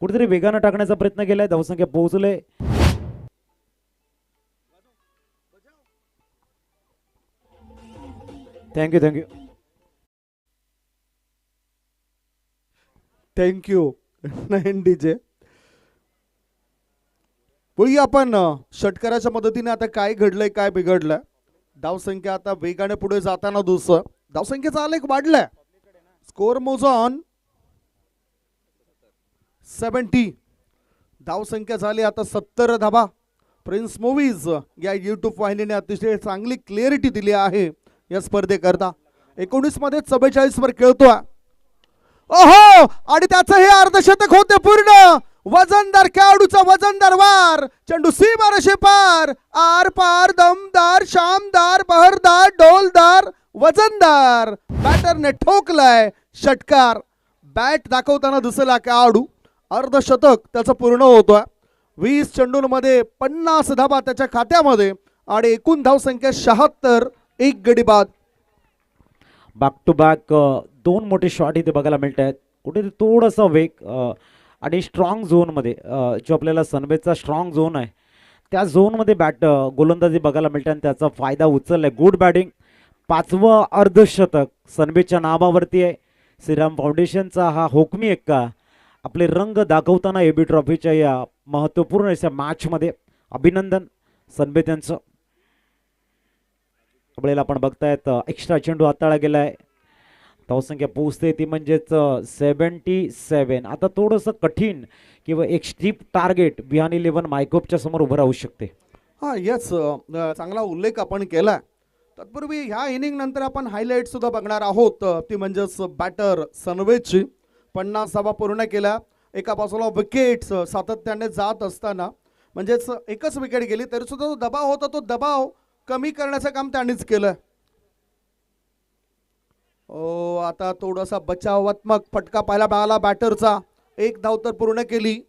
कुठेतरी वेगानं टाकण्याचा प्रयत्न केलाय, धावसंख्या पोहोचले. Thank you thank you. थँक्यू नयन डीजे. बघूया आपण षटकाराच्या मदतीने आता काय घडलंय काय बिघडलंय. धावसंख्या आता वेगाने पुढे जाताना दुसरं धावसंख्येचा आलेख वाढलाय. स्कोर मोज ऑन 70. धावसंख्या झाली आता 70 धाबा. प्रिन्स मूवीज या युट्यूब वाहिनीने अतिशय चांगली क्लिअरिटी दिली आहे या स्पर्धेकरता. 19 मध्ये 44 वर खेळतोय. ओहो, आणि त्याचं हे अर्धशतक होते पूर्ण. वजनदार खेळाडूचा वजनदार वार, चेंडू सीमारेषे पार, आर पार, दमदार, शामदार, बहरदार, डोलदार, वजनदार. बॅटरने ठोकलाय षटकार. बॅट दाखवताना दिसला खेळाडू. अर्धशतक त्याचं पूर्ण होतोय. 20 चेंडूंमध्ये 50 धाबा त्याच्या खात्यामध्ये आणि एकूण धावसंख्या 76. एक गडी बाद. बॅक टू बॅक दोन मोठे शॉट इथे बघायला मिळत आहेत. कुठेतरी थोडासा वेग आणि स्ट्रॉंग झोनमध्ये जो आपल्याला सनबेजचा स्ट्रॉंग झोन आहे त्या झोनमध्ये गोलंदाजी बघायला मिळते आणि त्याचा फायदा उचललाय. Good batting. 5वं अर्धशतक सनबेजच्या नावावरती आहे. श्रीराम फाउंडेशनचा हा हुकमी एक्का आपले रंग दाखवताना एबी ट्रॉफीच्या या महत्त्वपूर्ण अशा मॅचमध्ये अभिनंदन सनबेज यांचं. आपल्याला आपण बघतायत एक्स्ट्रा चेंडू हाताळला गेलाय. धावसंख्या पोहोचते ती म्हणजेच 77. आता थोडंसं कठीण किंवा एक स्टीप टार्गेट विहान 11 मायकोपच्या समोर उभं राहू शकते. हा यस, चांगला उल्लेख आपण केला. तत्पूर्वी ह्या इनिंग नंतर आपण हायलाइट सुद्धा बघणार आहोत. ती म्हणजेच बॅटर सनवेजची 50 धावा पूर्ण केल्या. एका बाजूला विकेट्स सातत्याने जात असताना म्हणजेच एकच विकेट गेली तरी सुद्धा जो दबाव होता तो दबाव कमी करण्याचं काम त्यांनीच केलं. ओ, आता थोडासा बचावात्मक फटका पाहायला मिळाला बॅटरचा. एक धाव तर पूर्ण केली.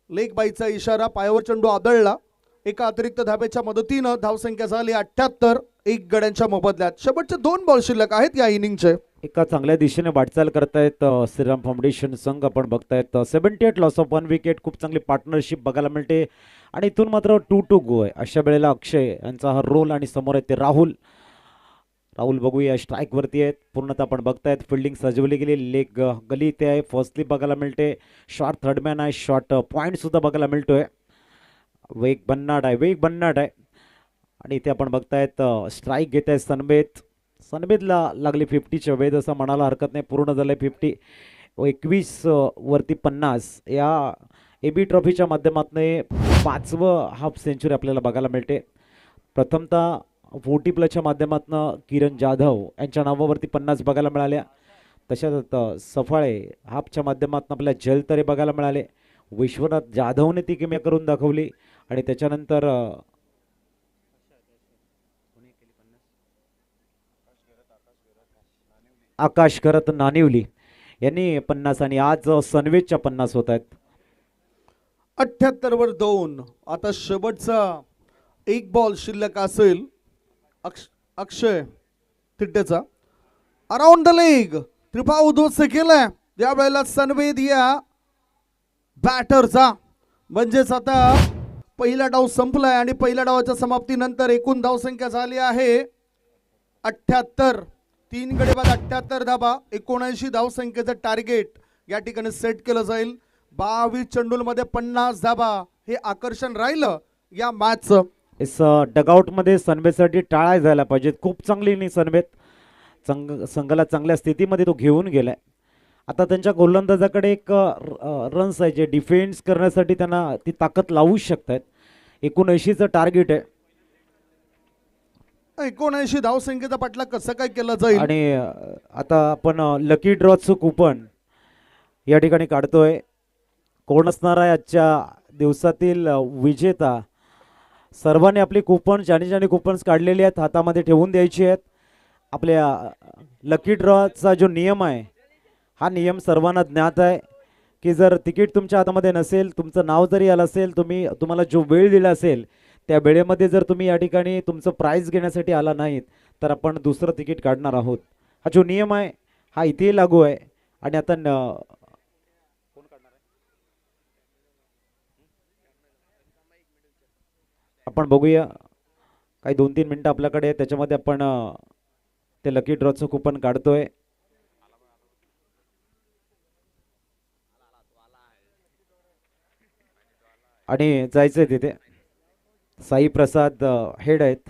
लेग बाईचा इशारा, पायावर चेंडू आदळला. एका अतिरिक्त धाब्याच्या मदतीनं धावसंख्या झाली 78. एक गड्यांच्या मोबदल्यात. शेवटचे 2 बॉल शिल्लक आहेत या इनिंगचे. एका चांगल्या दिशेने वाटचाल करतायत श्रीराम फाउंडेशन संघ. आपण बघतायत 78 लॉस ऑफ 1 विकेट. खूप चांगली पार्टनरशिप बघायला मिळते आणि इथून मात्र 2 गो आहे. अशा वेळेला अक्षय यांचा हा रोल आणि समोर आहे ते राहुल बघूया स्ट्राईक वरती आहेत. पूर्णतः आपण बघतायत फिल्डिंग सजवली गेली. लेग गली इथे आहे. फर्स्टली बघायला मिळते. शॉर्ट थर्डमॅन आहे. शॉर्ट पॉईंट सुद्धा बघायला मिळतोय. वेग भन्नाट आहे आणि इथे आपण बघतायत स्ट्राईक घेत आहे सनबेजला लागली 50च्या वेध असं म्हणायला हरकत नाही. पूर्ण झालंय 50. 21 वरती 50 या एबी ट्रॉफीच्या माध्यमातून 5वं हाफ सेंचुरी आपल्याला बघायला मिळते. प्रथमतः 40+ माध्यमातून किरण जाधव यांच्या नावावरती 50 बघायला मिळाल्या. तशाच सफाळे हाफच्या माध्यमातून आपल्याला जलतरे बघायला मिळाले. विश्वनाथ जाधवने ती किमया करून दाखवली आणि त्याच्यानंतर आकाश करत नानिवली यांनी 50 आणि आज सनवेजच्या 50 होत आहेत. 78 वर 2. आता शेवटचा एक बॉल शिल्लक असेल अक्षय तिट्टेचा. अराउंड द लेग त्रिफा उद्ध्वस्त केलाय या वेळेला सनवेद या बॅटरचा. म्हणजेच आता पहिला डाव संपलाय आणि पहिल्या डावाच्या समाप्तीनंतर एकूण धावसंख्या झाली आहे 78. 3 गडी बाद 78 धाबा. 79 धावसंख्येचं टार्गेट या ठिकाणी सेट केलं जाईल. 22 चेंडूंमध्ये 50 धाबा हे आकर्षण राहिलं या मॅचचं. इस डगआउटमध्ये सनबेजसाठी टाळा जायला पाहिजे. खूप चांगली नाही सनबेज संघाला चांगल्या स्थितीमध्ये तो घेऊन गेलाय. आता त्यांच्या गोलंदाजाकडे एक रन्स आहे जे डिफेन्स करण्यासाठी त्यांना ती ताकद लावू शकतात. 79चं टार्गेट आहे. 79 धावसंख्येचा पटला कसं काय केलं जाईल. आणि आता आपण लकी ड्रॉचं कुपन या ठिकाणी काढतोय. कोण असणार आहे आजच्या दिवसातील विजेता. सर्वांनी आपली कुपन ज्याने कुपन्स काढलेली आहेत हातामध्ये ठेवून द्यायची आहेत आपल्या लकी ड्रॉचा जो नियम आहे हा नियम सर्वांना ज्ञात आहे की जर तिकीट तुमच्या हातामध्ये नसेल, तुमचं नाव जरी आलं असेल, तुम्हाला जो वेळ दिला असेल त्या वेळेमध्ये जर तुम्ही या ठिकाणी तुमचं प्राइज घेण्यासाठी आला नाहीत तर आपण दुसरं तिकीट काढणार आहोत. हा जो नियम आहे हा इथेही लागू आहे. आणि आता आपण बघूया काही 2-3 मिनिटं आपल्याकडे आहे, त्याच्यामध्ये आपण ते लकी ड्रॉचं कुपन काढतोय. आणि जायचंय तिथे. साई प्रसाद हेड आहेत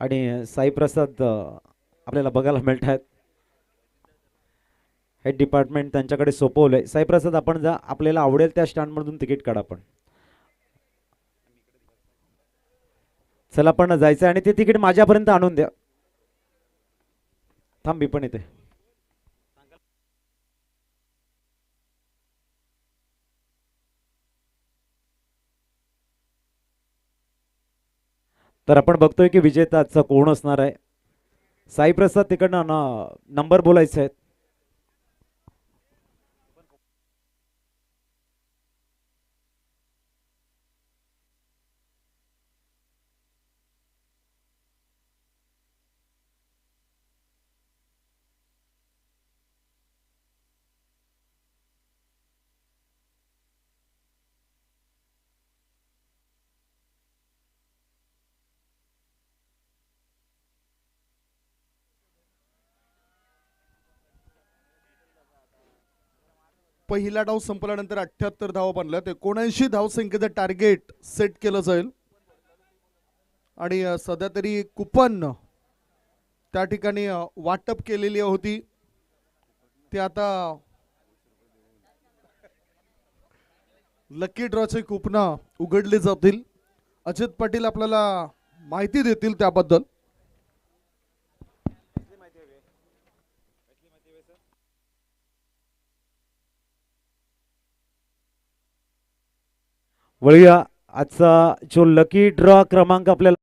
आणि साई प्रसाद आपल्याला बघायला मिळत आहेत. हेड डिपार्टमेंट त्यांच्याकडे सोपवलंय. साई प्रसाद आपण जा, आपल्याला आवडेल त्या स्टँडमधून तिकीट काढा. आपण चला आपण जायचं आणि ते तिकीट माझ्यापर्यंत आणून द्या. थांब मी पण येते. तर आपण बघतोय की विजेता आजचा कोण असणार आहे. साई प्रसाद तिकडनं नंबर बोलायचे आहेत. पहिला डाव संपल्यानंतर 78 धावा बनल्यात. 79 धावसंख्येचं टार्गेट सेट केलं जाईल आणि सध्या तरी कुपन त्या ठिकाणी वाटप केलेली होती. ते आता लकी ड्रॉचे कुपन उघडले जातील. अजित पाटील आपल्याला माहिती देतील त्याबद्दल. वळूया आजचा जो लकी ड्रॉ क्रमांक आपल्याला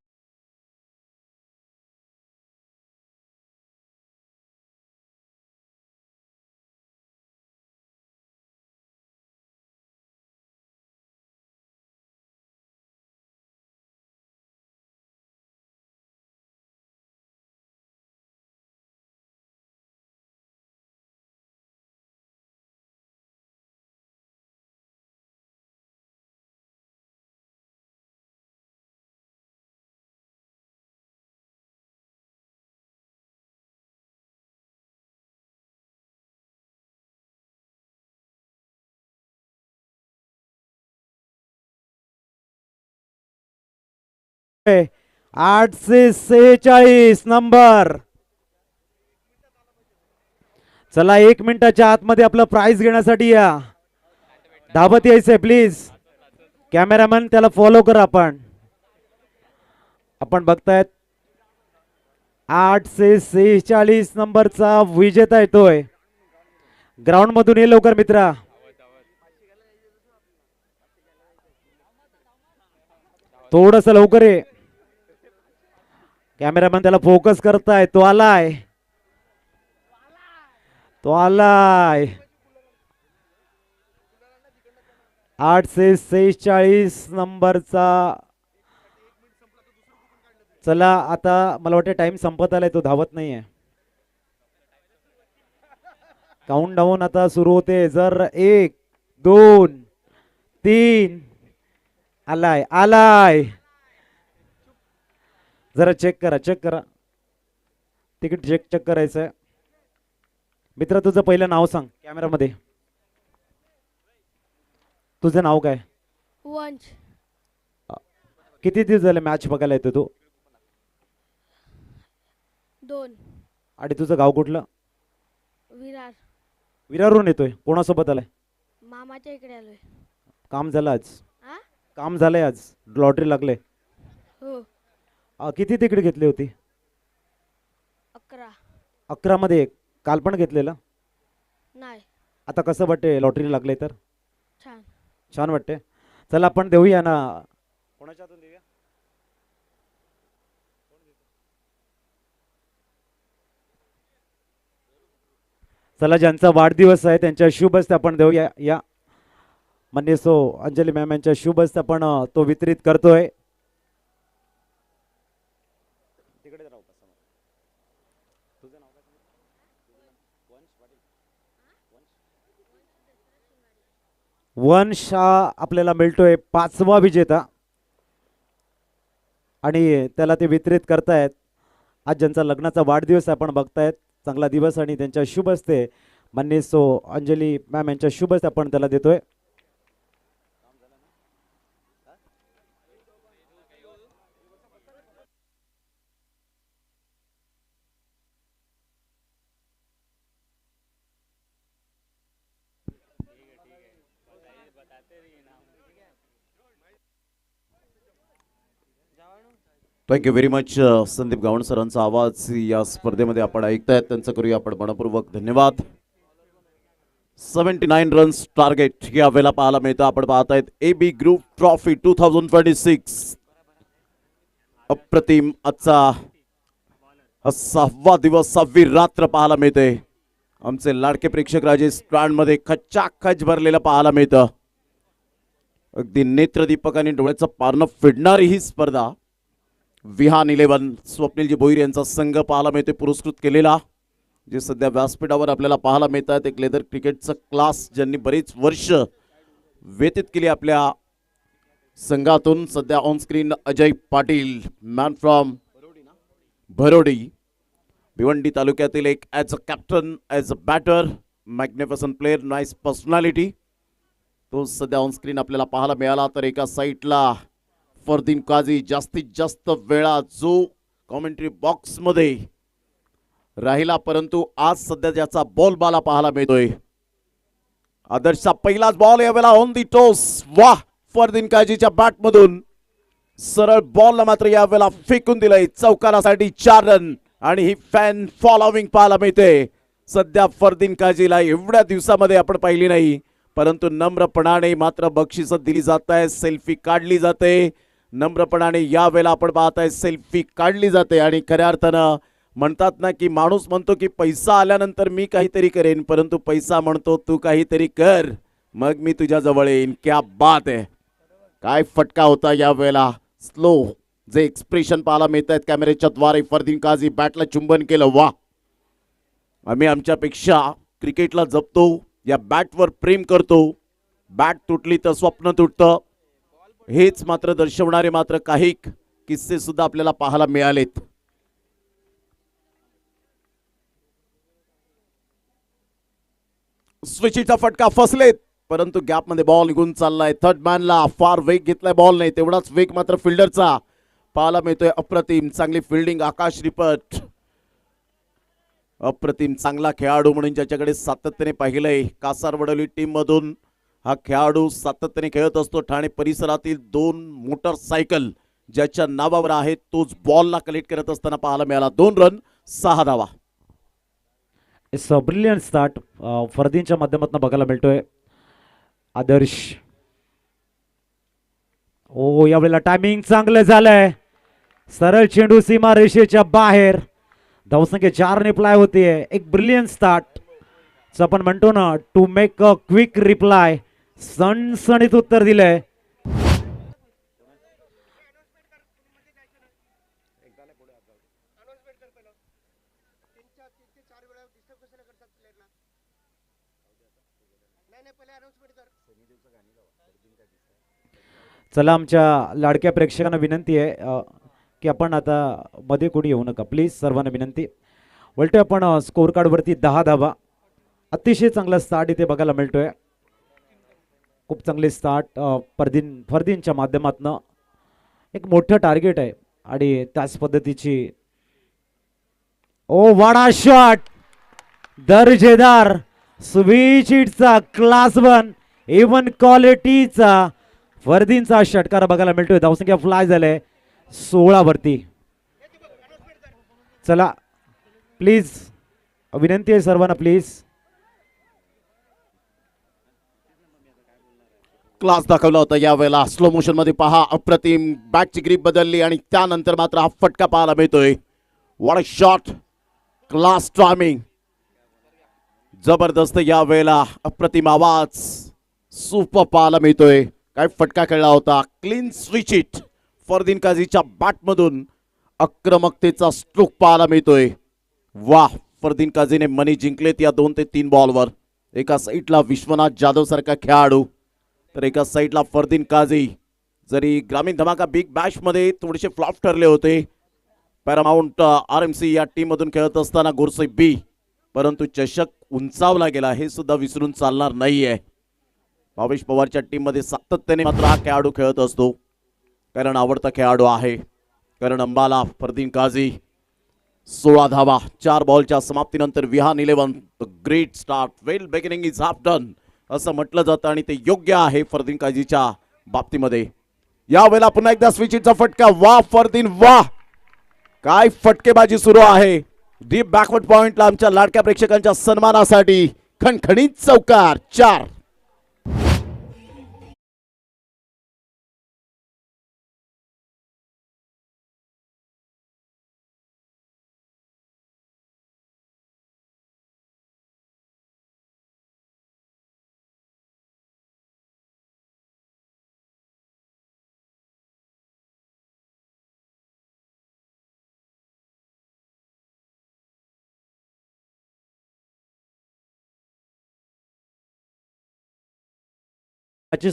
आहे 846 नंबर. चला 1 मिनिटाच्या आतमध्ये आपलं प्राइज घेण्यासाठी या. धावत यायचंय प्लीज. कॅमेरामॅन त्याला फॉलो करा. आपण बघतायत 846 नंबरचा विजेता येतोय. ग्राउंड मधून ये लवकर मित्रा. थोडस लवकर ये. कॅमेरामॅन त्याला फोकस करताय. तो आलाय. तो आलाय. 846 नंबरचा. चला आता मला वाटतं टाइम संपत आलाय. तो धावत नाहीये. काउंट डाऊन आता सुरू होते. जर 1 2 3 आलाय आलाय. जरा चेक करा तिकीट चेक करायचंय. मित्र तुझं पहिलं नाव सांग कॅमेरामध्ये. तुझं नाव काय? वंश. किती दिवस झाले मॅच बघायला येतो तू? 2. आणि तुझं गाव कुठलं? विरार. विरारवरून येतोय. कोणासोबत आलाय? मामाच्या इकडे आलोय. काम झालं आज? आ? काम झालंय आज? लॉटरी लागले? हो. किती तिकीट घेतली होती? 11. 11 मध्ये काल पण घेतलेलं? नाही. आता कसं वाटते लॉटरी लागले तर? छान. छान वाटते. चला आपण देऊया ना. कोणाच्या हातून देऊया? चला ज्यांचा वाढदिवस आहे त्यांच्या शुभ हस्ते आपण देऊया या मान्य सो अंजली मॅम यांच्या शुभ हस्ते आपण तो वितरित करतोय. वंश हा आपल्याला मिळतोय 5वा विजेता आणि त्याला ते वितरित करतायत. आज ज्यांचा लग्नाचा वाढदिवस आपण बघतायत चांगला दिवस आणि त्यांच्या शुभ हस्ते मान्य सो अंजली मॅम यांच्या शुभ हस्ते आपण त्याला देतोय. Thank you very much Sandeep Gawan सरांचा आवाज या स्पर्धेमध्ये आपण ऐकतायत त्यांचं करूया आपण मनपूर्वक धन्यवाद. 79 रन्स टार्गेट या वेळेला पाहायला मिळतं. आपण पाहतायत AB ग्रुप ट्रॉफी 2026. अप्रतिम आजचा हा 6वा दिवस 6वी रात्र पाहायला मिळते. आमचे लाडके प्रेक्षक राजे स्टँडमध्ये खच्चाखच भरलेलं पाहायला मिळतं. अगदी नेत्रदीपक आणि डोळ्याचं पारणं फिरणारी ही स्पर्धा विहान 11 स्वप्नीलजी भोईर यांचा संघ पाहायला मिळते पुरस्कृत केलेला, जे सध्या व्यासपीठावर आपल्याला पाहायला मिळतात. एक लेदर क्रिकेटचं क्लास ज्यांनी बरीच वर्ष व्यतीत केली आपल्या संघातून. सध्या on screen Ajay Patil, man from Bharodi, Bhiwandi तालुक्यातील एक as a captain, as a batter, magnificent player, nice personality, तो सध्या ऑन स्क्रीन आपल्याला पाहायला मिळाला. तर एका साईडला फरदीन काझी जास्तीत जास्त वेळा जो कॉमेंट्री बॉक्समध्ये राहिला, परंतु आज सध्या ज्याचा बॉल बाला पाहायला मिळतोय. आदर्शचा पहिलाच बॉल यावेळेला ऑन दी टोस. वाह, फरदीन काझीच्या बॅटमधून सरळ बॉलला मात्र यावेळेला फेकून दिलंय चौकारासाठी 4 रन आणि ही फॅन फॉलोविंग पाहायला मिळते. सध्या फरदीन काझीला एवढ्या दिवसामध्ये आपण पाहिली नाही, परंतु नम्रपणाने मात्र बक्षिसं दिली जात आहे, सेल्फी काढली जाते. नम्रपणाने या वेळेला आपण पाहताय सेल्फी काढली जाते आणि खऱ्या अर्थानं म्हणतात ना की माणूस म्हणतो की पैसा आल्यानंतर मी काहीतरी करेन, परंतु पैसा म्हणतो तू काहीतरी कर मग मी तुझ्या जवळ येईन. क्या बात आहे, काय फटका होता या वेळेला. स्लो जे एक्सप्रेशन पाहायला मिळत आहेत कॅमेऱ्याच्या द्वारे. फरदीन काझी बॅटला चुंबन केलं. वा, आम्ही आमच्यापेक्षा क्रिकेटला जपतो, या बॅटवर प्रेम करतो. बॅट तुटली तर स्वप्न तुटतं, हेच मात्र दर्शवणारे मात्र काही किस्से सुद्धा आपल्याला पाहायला मिळालेत. स्विचीचा फटका फसलेत, परंतु गॅपमध्ये बॉल निघून चाललाय. थर्ड मॅनला फार वेग घेतलाय बॉल नाही, तेवढाच वेग मात्र फिल्डरचा पाहायला मिळतोय. अप्रतिम चांगली फिल्डिंग आकाश रिपट, अप्रतिम चांगला खेळाडू म्हणून ज्याच्याकडे सातत्याने पाहिलंय. कासारवडवली टीम मधून हा खेळाडू सातत्याने खेळत असतो. ठाणे परिसरातील 2 मोटरसायकल ज्याच्या नावावर आहेत तोच बॉलला कलेक्ट करत असताना पाहायला मिळाला. 2 रन 6 धावा. इट्स अ ब्रिलियंट स्टार्ट फरदीनच्या माध्यमातून बघायला मिळतोय. आदर्श, ओ यावेळेला टायमिंग चांगलं झालंय. सरळ चेंडू सीमा रेषेच्या बाहेर, धावसंख्या 4 ने प्लाय होतीये. एक ब्रिलियंट स्टार्ट आपण म्हणतो ना, to make a quick reply. सणसणीत उत्तर दिलंय. चला, आमच्या लाडक्या प्रेक्षकांना विनंती आहे की आपण आता मध्ये कोणी येऊ नका प्लीज, सर्वांना विनंती. वळतोय आपण स्कोर कार्ड वरती 10 धावा. अतिशय चांगला स्टार्ट इथे बघायला मिळतोय. खूप चांगले स्टार्ट फरदीनच्या माध्यमातून. एक मोठं टार्गेट आहे आणि त्याच पद्धतीची ओ वाडा शॉट, दर्जेदार स्वीचिटचा क्लास 1 इव्हन क्वालिटीचा फरदीनचा षटकार बघायला मिळतोय. धावसंख्या फ्लाय झाले 16 वरती. चला प्लीज, विनंती आहे सर्वांना प्लीज. क्लास दाखवला होता यावेळेला. स्लो मोशन मध्ये पहा, अप्रतिम बॅटची ग्रीप बदलली आणि त्यानंतर मात्र हा फटका पाहायला मिळतोय. What a shot, class timing. जबरदस्त या वेळेला अप्रतिम आवाज सुपर पाहायला मिळतोय. काय फटका खेळला होता. Clean switch it. फरदीन काझीच्या बॅटमधून आक्रमकतेचा स्ट्रोक पाहायला मिळतोय. वाह, फरदीन काझीने मनी जिंकलेत या 2 ते 3 बॉलवर. एका साईडला विश्वनाथ जाधव सारखा खेळाडू, तर एका साईडला फरदीन काझी. जरी ग्रामीण धमाका बिग बॅश मध्ये थोडेसे फ्लॉप ठरले होते पॅरामाउंट RMC या टीम मधून खेळत असताना गोरसे बी, परंतु चषक उंचावला गेला हे सुद्धा विसरून चालणार नाहीये. भावेश पवारच्या टीम मध्ये सातत्याने मात्र हा खेळाडू खेळत असतो, कारण आवडता खेळाडू आहे. कारण अंबाला फरदीन काझी 16 धावा 4 बॉलच्या समाप्तीनंतर Vihan 11 great start. Well beginning is half done असं म्हटलं जातं आणि ते योग्य आहे फरदीन काझीच्या बाबतीमध्ये. यावेळेला पुन्हा एकदा स्विचिटचा फटका. वा फरदीन वा, काय फटकेबाजी सुरू आहे. डीप बॅकवर्ड पॉइंटला आमच्या लाडक्या प्रेक्षकांच्या सन्मानासाठी खणखणीत चौकार. 4.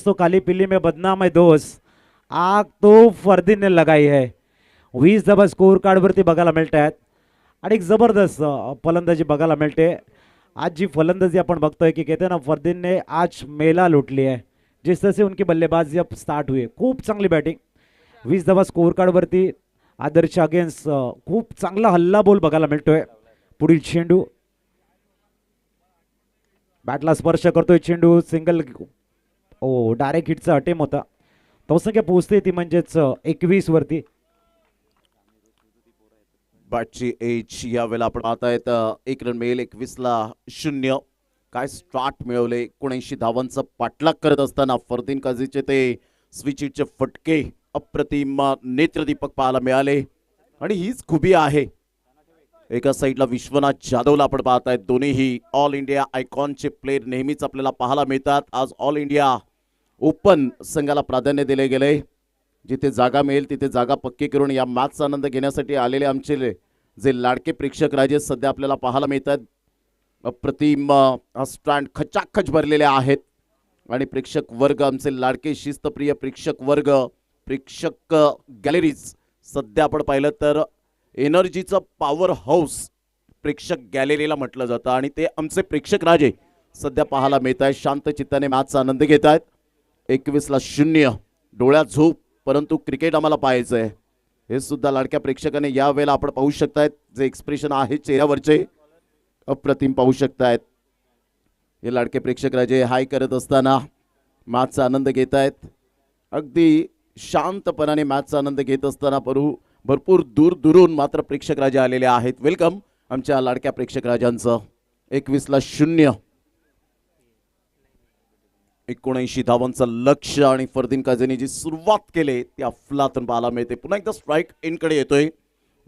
तो काली पिल्ली में बदनाम है दोस्त. आग तो फरदीनने लगाई है. 20 धावा स्कोर कार्डवरती बघायला मिळत आहेत आणि एक जबरदस्त फलंदाजी बघायला मिळते. आज जी फलंदाजी आपण बघतोय की कहते ना फरदीन ने आज मेला लुटली है. जिस तरह से उनकी बल्लेबाजी अब स्टार्ट हुई, खूप चांगली बॅटिंग. 20 धावा स्कोर कार्डवरती आदर्श अगेन्स्ट खूप चांगला हल्ला बोल बघायला मिळतोय. पुढील चेंडू बॅटला स्पर्श करतोय. चेंडू सिंगल, ओ डायरेक्ट हिटचा अटेम होता. धावसंख्या पोहोचते ती म्हणजेच 21 वरती. बॅटची एज या वेळेला आपण पाहतायत 1 रन मिळेल. 21-0. काय स्टार्ट मिळवले. 79 धावांचा पाठलाग करत असताना फरदीन काझीचे ते स्विचिटचे फटके अप्रतिम नेत्रदीपक पाहायला मिळाले आणि हीच खूबी आहे. एका साईडला विश्वनाथ जाधवला आपण पाहतायत. दोन्हीही ऑल इंडिया आयकॉनचे प्लेयर नेहमीच आपल्याला पाहायला मिळतात. आज ऑल इंडिया ओपन संघाला प्राधान्य दिले गेले. जिथे जागा मिळेल तिथे जागा पक्की करून या मॅचचा आनंद घेण्यासाठी आलेले आमचे जे लाडके प्रेक्षक राजे सध्या आपल्याला पाहायला मिळतात. अप्रतिम स्टँड खचाखच भरलेले आहेत आणि प्रेक्षक वर्ग, आमचे लाडके शिस्तप्रिय प्रेक्षक वर्ग, प्रेक्षक गॅलरीज सध्या आपण पाहिलं तर एनर्जीचं पॉवर हाऊस प्रेक्षक गॅलरीला म्हटलं जातं आणि ते आमचे प्रेक्षक राजे सध्या पाहायला मिळत आहेत. शांत चित्ताने मॅचचा आनंद घेत आहेत. 21-0. डोळ्यात झोप, परंतु क्रिकेट आम्हाला पाहायचं आहे हे सुद्धा लाडक्या प्रेक्षकाने या वेळेला आपण पाहू शकतायत. जे एक्सप्रेशन आहे चेहऱ्यावरचे अप्रतिम पाहू शकतायत. हे लाडके प्रेक्षक राजे हाय करत असताना मॅचचा आनंद घेत आहेत. अगदी शांतपणाने मॅचचा आनंद घेत असताना भरपूर दूर दूरून मात्र प्रेक्षक राजे आलेले आहेत. वेलकम आमच्या लाडक्या प्रेक्षक राजांचं. 21-0. 79 धावांचं लक्ष्य आणि फरदीन काझीने जी सुरुवात केली ती अफलातून पाहायला मिळते. पुन्हा एकदा स्ट्राईक इनकडे येतोय.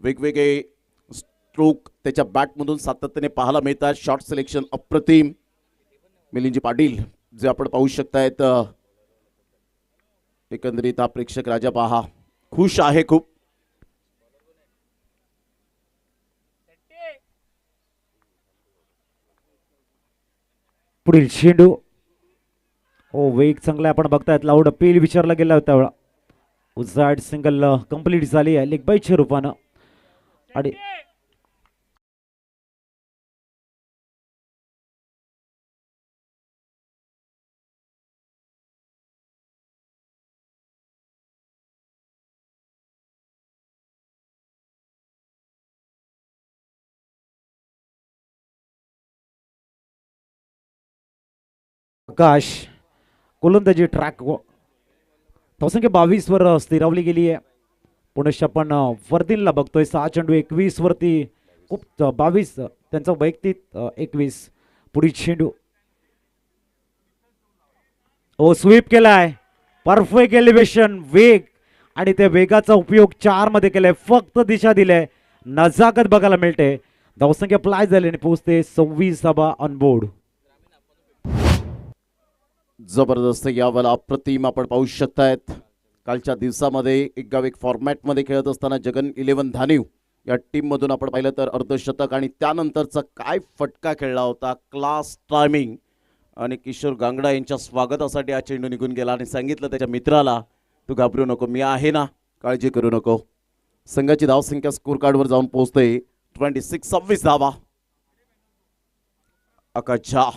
वेगवेगळे स्ट्रोक त्याच्या बॅटमधून सातत्याने पाहायला मिळतात. शॉर्ट सिलेक्शन अप्रतिम. मिलिंदजी पाटील जे आपण पाहू शकतायत. एकंदरीत हा प्रेक्षक राजा पहा खुश आहे खूप. पुढील चेंडू, हो वेग चांगला आपण बघतायत. लाऊड अपील विचारला गेला होता वेळा. उजाड सिंगल कंप्लीट झाली आहे लेग बाईच्या रूपानं. आणि आकाश गोलंदाजी ट्रॅक धावसंख्या 22 वर स्थिरावली गेली आहे. पुनश्च आपण फरदीनला बघतोय. 6 चेंडू 21 वरती, खूप 22 त्यांचा वैयक्तिक 21. पुढील चेंडू, ओ स्वीप केलाय. परफेक्ट एलिव्हेशन, वेग आणि त्या वेगाचा उपयोग 4 मध्ये केलाय. फक्त दिशा दिले, नजाकत बघायला मिळते. धावसंख्या प्लाय झाल्याने पोहोचते 26 धावा ऑन बोर्ड. जबरदस्त यावेळेला अप्रतिम आपण पाहू शकतायत. कालच्या दिवसामध्ये एक गाव एक फॉर्मॅटमध्ये खेळत असताना जगन 11 धानीव या टीम मधून आपण पाहिलं तर अर्धशतक आणि त्यानंतरचा काय फटका खेळला होता, क्लास टायमिंग. आणि किशोर गांगडा यांच्या स्वागतासाठी हा चेंडू निघून गेला आणि सांगितलं त्याच्या मित्राला, तू घाबरू नको, मी आहे ना, काळजी करू नको. संघाची धावसंख्या स्कोर कार्डवर जाऊन पोहोचते 26 धावा. आकाश झा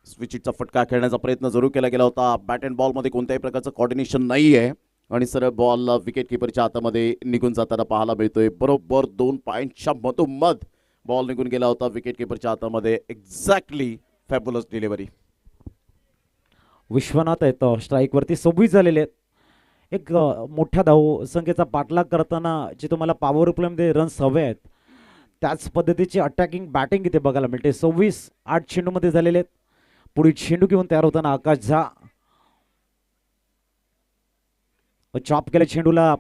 स्विचिटचा फटका खेळण्याचा प्रयत्न जरूर केला गेला होता. बॅट अँड बॉलमध्ये कोणत्याही प्रकारचं कॉर्डिनेशन नाही आहे आणि सरळ बॉल विकेट किपरच्या हातामध्ये निघून जाताना पाहायला मिळतोय. बरोबर 2 पॉईंटच्या मधोमध बॉल निघून गेला होता विकेट किपरच्या हातामध्ये. Exactly fabulous delivery. विश्वनाथ आहेत स्ट्राईकवरती 26 झालेले आहेत. एक मोठ्या धाव संख्येचा पाठलाग करताना जे तुम्हाला पॉवर प्लेमध्ये रन्स हवे आहेत त्याच पद्धतीची अटॅकिंग बॅटिंग इथे बघायला मिळते. 26-8 चेंडूमध्ये झालेले आहेत. पुढे चेंडू घेऊन तयार होताना आकाश झा चॉप केल्या चेंडूला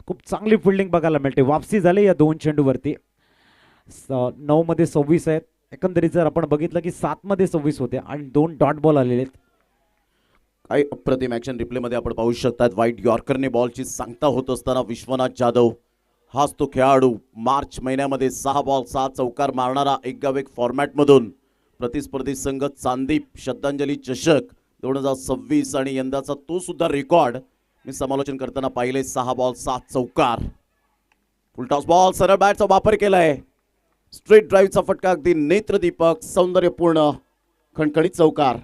खूप चांगली फिल्डिंग बघायला मिळते. वापसी झाली या 2 चेंडूवरती. 9 मध्ये 26 आहेत. एकंदरीत जर आपण बघितलं की 7 मध्ये 26 होते आणि 2 डॉट बॉल आलेले आहेत. काही अप्रतिम ॲक्शन रिप्लेमध्ये आपण पाहू शकतात. व्हाईट यॉर्करने बॉलची सांगता होत असताना विश्वनाथ जाधव हाच तो खेळाडू. मार्च महिन्यामध्ये 6 बॉल 6 चौकार मारणारा एक गाव एक फॉर्मॅटमधून प्रतिस्पर्धी संघ चांदीप श्रद्धांजली चषक 2026 आणि यंदाचा तो सुद्धा रेकॉर्ड मी समालोचन करताना पाहिले. 6 बॉल 7 चौकार. फुलटॉस बॉल सरळ बॅटचा वापर केलाय. स्ट्रेट ड्राईव्हचा फटका अगदी नेत्रदीपक सौंदर्यपूर्ण खणखणीत चौकार.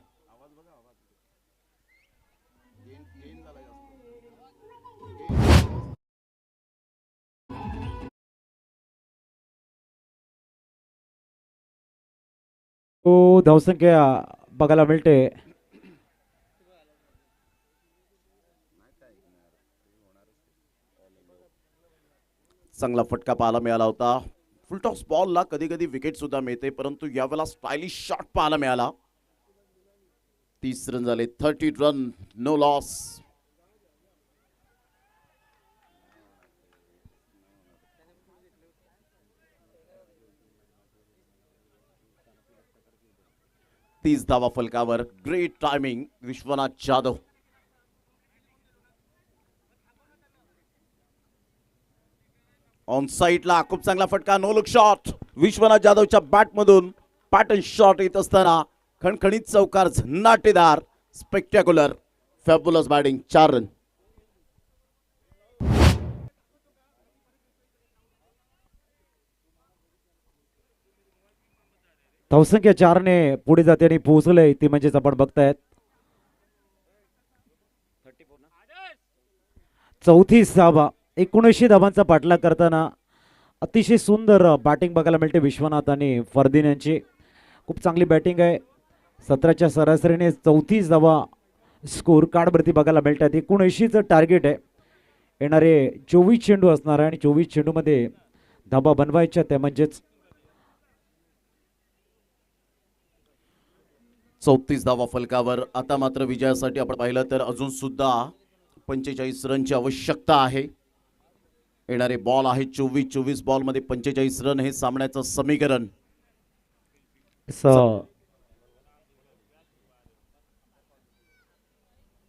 तो धावसंख्या बघायला मिळते. चांगला फटका पाहायला मिळाला होता. फुलटॉस बॉलला कधी कधी विकेट सुद्धा मिळते परंतु यावेळेला स्टायलिश शॉट पाहायला मिळाला. 30 रन झाले. 30 रन नो लॉस. तीस धावा फलकावर. Great timing Vishwanath Jadhav. On साईडला खूप चांगला फटका. No look shot. विश्वनाथ जाधवच्या बॅटमधून पॅटर्न शॉट येत असताना खणखणीत चौकार. झन्नाटेदार स्पेक्टॅक्युलर फॅब्युलस बॅटिंग. 4 रन. धावसंख्या 4 ने पुढे जाते आणि पोहोचलंय ती म्हणजेच आपण बघतायत 34 धावा. 79 धावांचा पाठलाग करताना अतिशय सुंदर बॅटिंग बघायला मिळते विश्वनाथ आणि फरदीन यांची. खूप चांगली बॅटिंग आहे. 17च्या सरासरीने 34 धावा स्कोर कार्डवरती बघायला मिळतात. 79चं टार्गेट आहे. येणारे 24 चेंडू असणार आहे आणि 24 चेंडूमध्ये धावा बनवायच्या त्या म्हणजेच 34 धावा फलकावर. आता मात्र विजयासाठी आपण पाहिलं तर अजून सुद्धा 45 रनची आवश्यकता आहे. येणारे बॉल आहे 24 बॉलमध्ये 45 रन हे सामन्याचं समीकरण.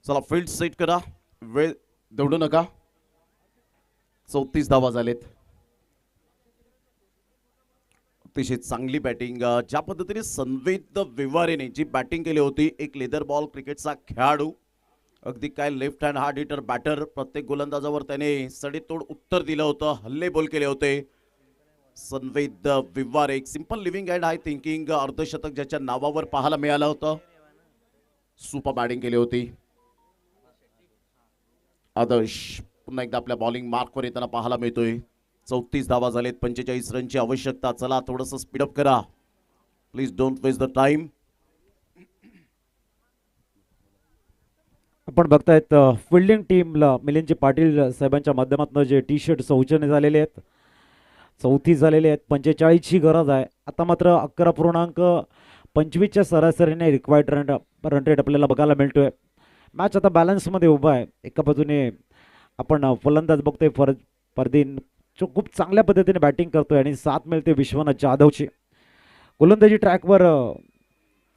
चला फील्ड सेट करा. वेळ दौडू नका. 34 धावा झालेत. अतिशय चांगली बॅटिंग. ज्या पद्धतीने संवेद विवारेने जी बॅटिंग केली होती, एक लेदर बॉल क्रिकेटचा खेळाडू, अगदी काय left hand hard hitter batter. प्रत्येक गोलंदाजावर त्याने सडेतोड उत्तर दिलं होतं. हल्ले बोल केले होते. संवेद विवारे एक simple living and high thinking अर्धशतक ज्याच्या नावावर पाहायला मिळालं होतं. सुपर बॅटिंग केली होती. आदर्श पुन्हा एकदा आपल्या बॉलिंग मार्कवर येताना पाहायला मिळतोय. 34 धावा झालेत. 45 रनची आवश्यकता. चला थोडंसं स्पीडअप करा. Please don't waste the time. आपण बघतायत फिल्डिंग टीमला मिलिंदजी पाटील साहेबांच्या माध्यमातून जे टी शर्ट सौजन्य झालेले आहेत. 34 झालेले आहेत. 45ची गरज आहे. आता मात्र 11.25च्या सरासरीने रिक्वायर्ड रन रेट आपल्याला बघायला मिळतोय. मॅच आता बॅलन्समध्ये उभा आहे. एका बाजूने आपण फलंदाज बघतोय फरदीन जो खूप चांगल्या पद्धतीने बॅटिंग करतोय आणि साथ मिळते विश्वनाथ जाधवची. गोलंदाजी ट्रॅकवर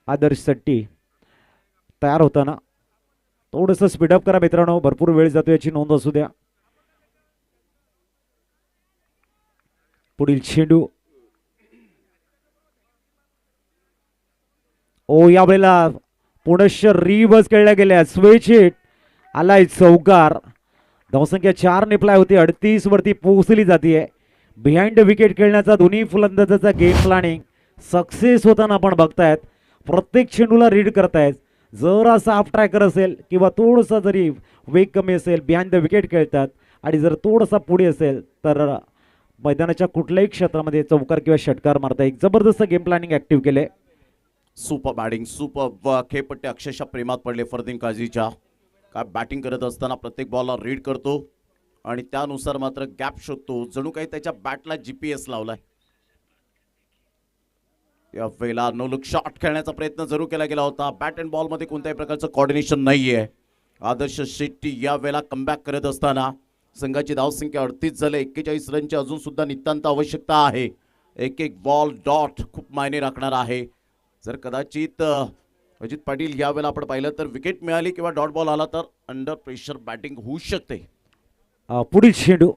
आदर्श सट्टी तयार होताना थोडंसं स्पीडअप करा मित्रांनो, भरपूर वेळ जातो याची नोंद असू द्या. पुढील चेंडू यावेळेला पुनश्च रिव्हर्स खेळल्या गेल्या. स्विच हिट आलाय चौकार. धावसंख्या 4 निपलाय होती, 38 वरती पोहोचली जाते. बिहाइंड विकेट खेळण्याचा दोन्ही फलंदाजाचा गेम प्लॅनिंग सक्सेस होताना आपण बघतायत. प्रत्येक चेंडूला रीड करतायत. जर असा हाफ ट्रॅकर असेल किंवा थोडासा जरी वेग कमी असेल बिहाइंड द विकेट खेळतात आणि जर थोडासा पुढे असेल तर मैदानाच्या कुठल्याही क्षेत्रामध्ये चौकार किंवा षटकार मारता. एक जबरदस्त गेम प्लॅनिंग ऍक्टिव्ह केले. सुपर बॅटिंग, सुपर खेळपट्टे अक्षरशः प्रेमात पडले फरदीन काझीच्या. काय बॅटिंग करत असताना प्रत्येक बॉलला रीड करतो आणि त्यानुसार मात्र गॅप शोधतो. जणू काही त्याच्या बॅटला GPS लावलाय. या वेळेला नो लुक शॉट खेळण्याचा प्रयत्न जरूर केला गेला होता. बॅट अँड बॉल मध्ये कोणत्याही प्रकारचं कॉर्डिनेशन नाहीये. आदर्श शेट्टी या वेळेला कमबॅक करत असताना संघाची धावसंख्या 38 झाले. 41 रनची अजून सुद्धा नितांत आवश्यकता आहे. एक एक बॉल डॉट खूप मायने राखणार आहे. जर कदाचित अजित पाटील या वेळेला आपण पाहिलं तर विकेट मिळाली किंवा डॉट बॉल आला तर अंडर प्रेशर बॅटिंग होऊ शकते. पुढील चेंडू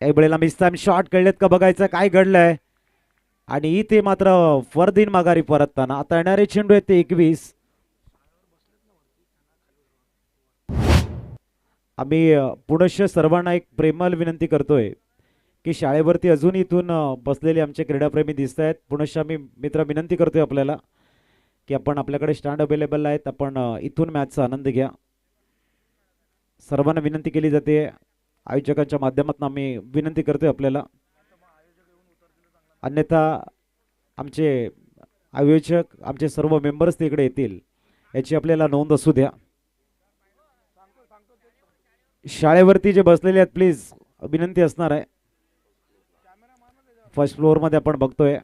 एक वेळेला मिस टाइम शॉट खेळलेत का बघायचं काय घडलंय. आणि इथे मात्र फरदीन माघारी परतताना. आता येणारे चेंडू आहेत ते 21. आम्ही पुनश्च सर्वांना एक प्रेमळ विनंती करतोय की शाळेवरती अजून इथून बसलेले आमचे क्रीडाप्रेमी दिसत आहेत. पुनश्च आम्ही मित्र विनंती करतोय आपल्याला की आपण आपल्याकडे स्टँड अवेलेबल आहेत, आपण इथून मॅचचा आनंद घ्या. सर्वांना विनंती केली जाते. आयोजकांच्या माध्यमातून आम्ही विनंती करतोय आपल्याला. अन्यथा आमचे आयोजक आमचे सर्व मेंबर्स तिकडे येतील याची आपल्याला नोंद असू द्या. शाळेवरती जे बसलेले आहेत प्लीज विनंती असणार आहे. फर्स्ट फ्लोअर मध्ये आपण बघतोय.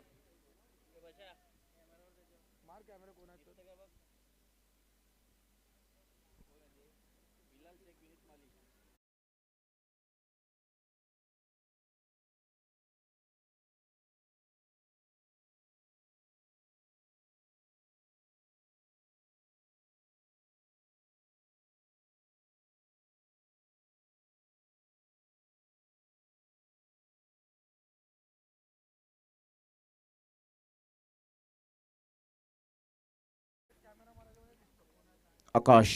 आकाश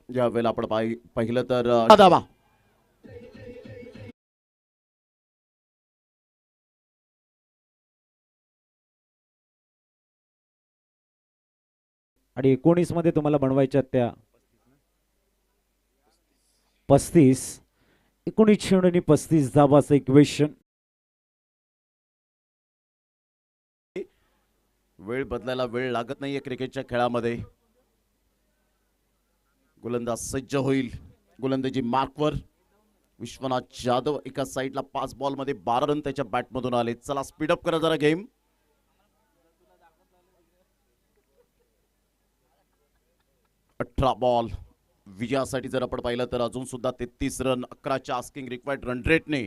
ज्या वेळेला आपण पाहिलं तर दाबा आणि 19 मध्ये तुम्हाला बनवायच्या त्या 35 19 चेंडूंनी 35 धावाचं इक्वेशन. वेळ बदलायला वेळ लागत नाहीये क्रिकेटच्या खेळामध्ये. गोलंदाज सज्ज होईल. गोलंदाजी मार्कवर. विश्वनाथ जाधव एका साईडला 5 बॉलमध्ये 12 रन त्याच्या बॅटमधून आले. चला स्पीडअप करा जरा गेम. अठरा बॉल विजयासाठी जर आपण पाहिलं तर अजून सुद्धा 33 रन 11च्या आस्किंग रिक्वायर्ड रन रेटने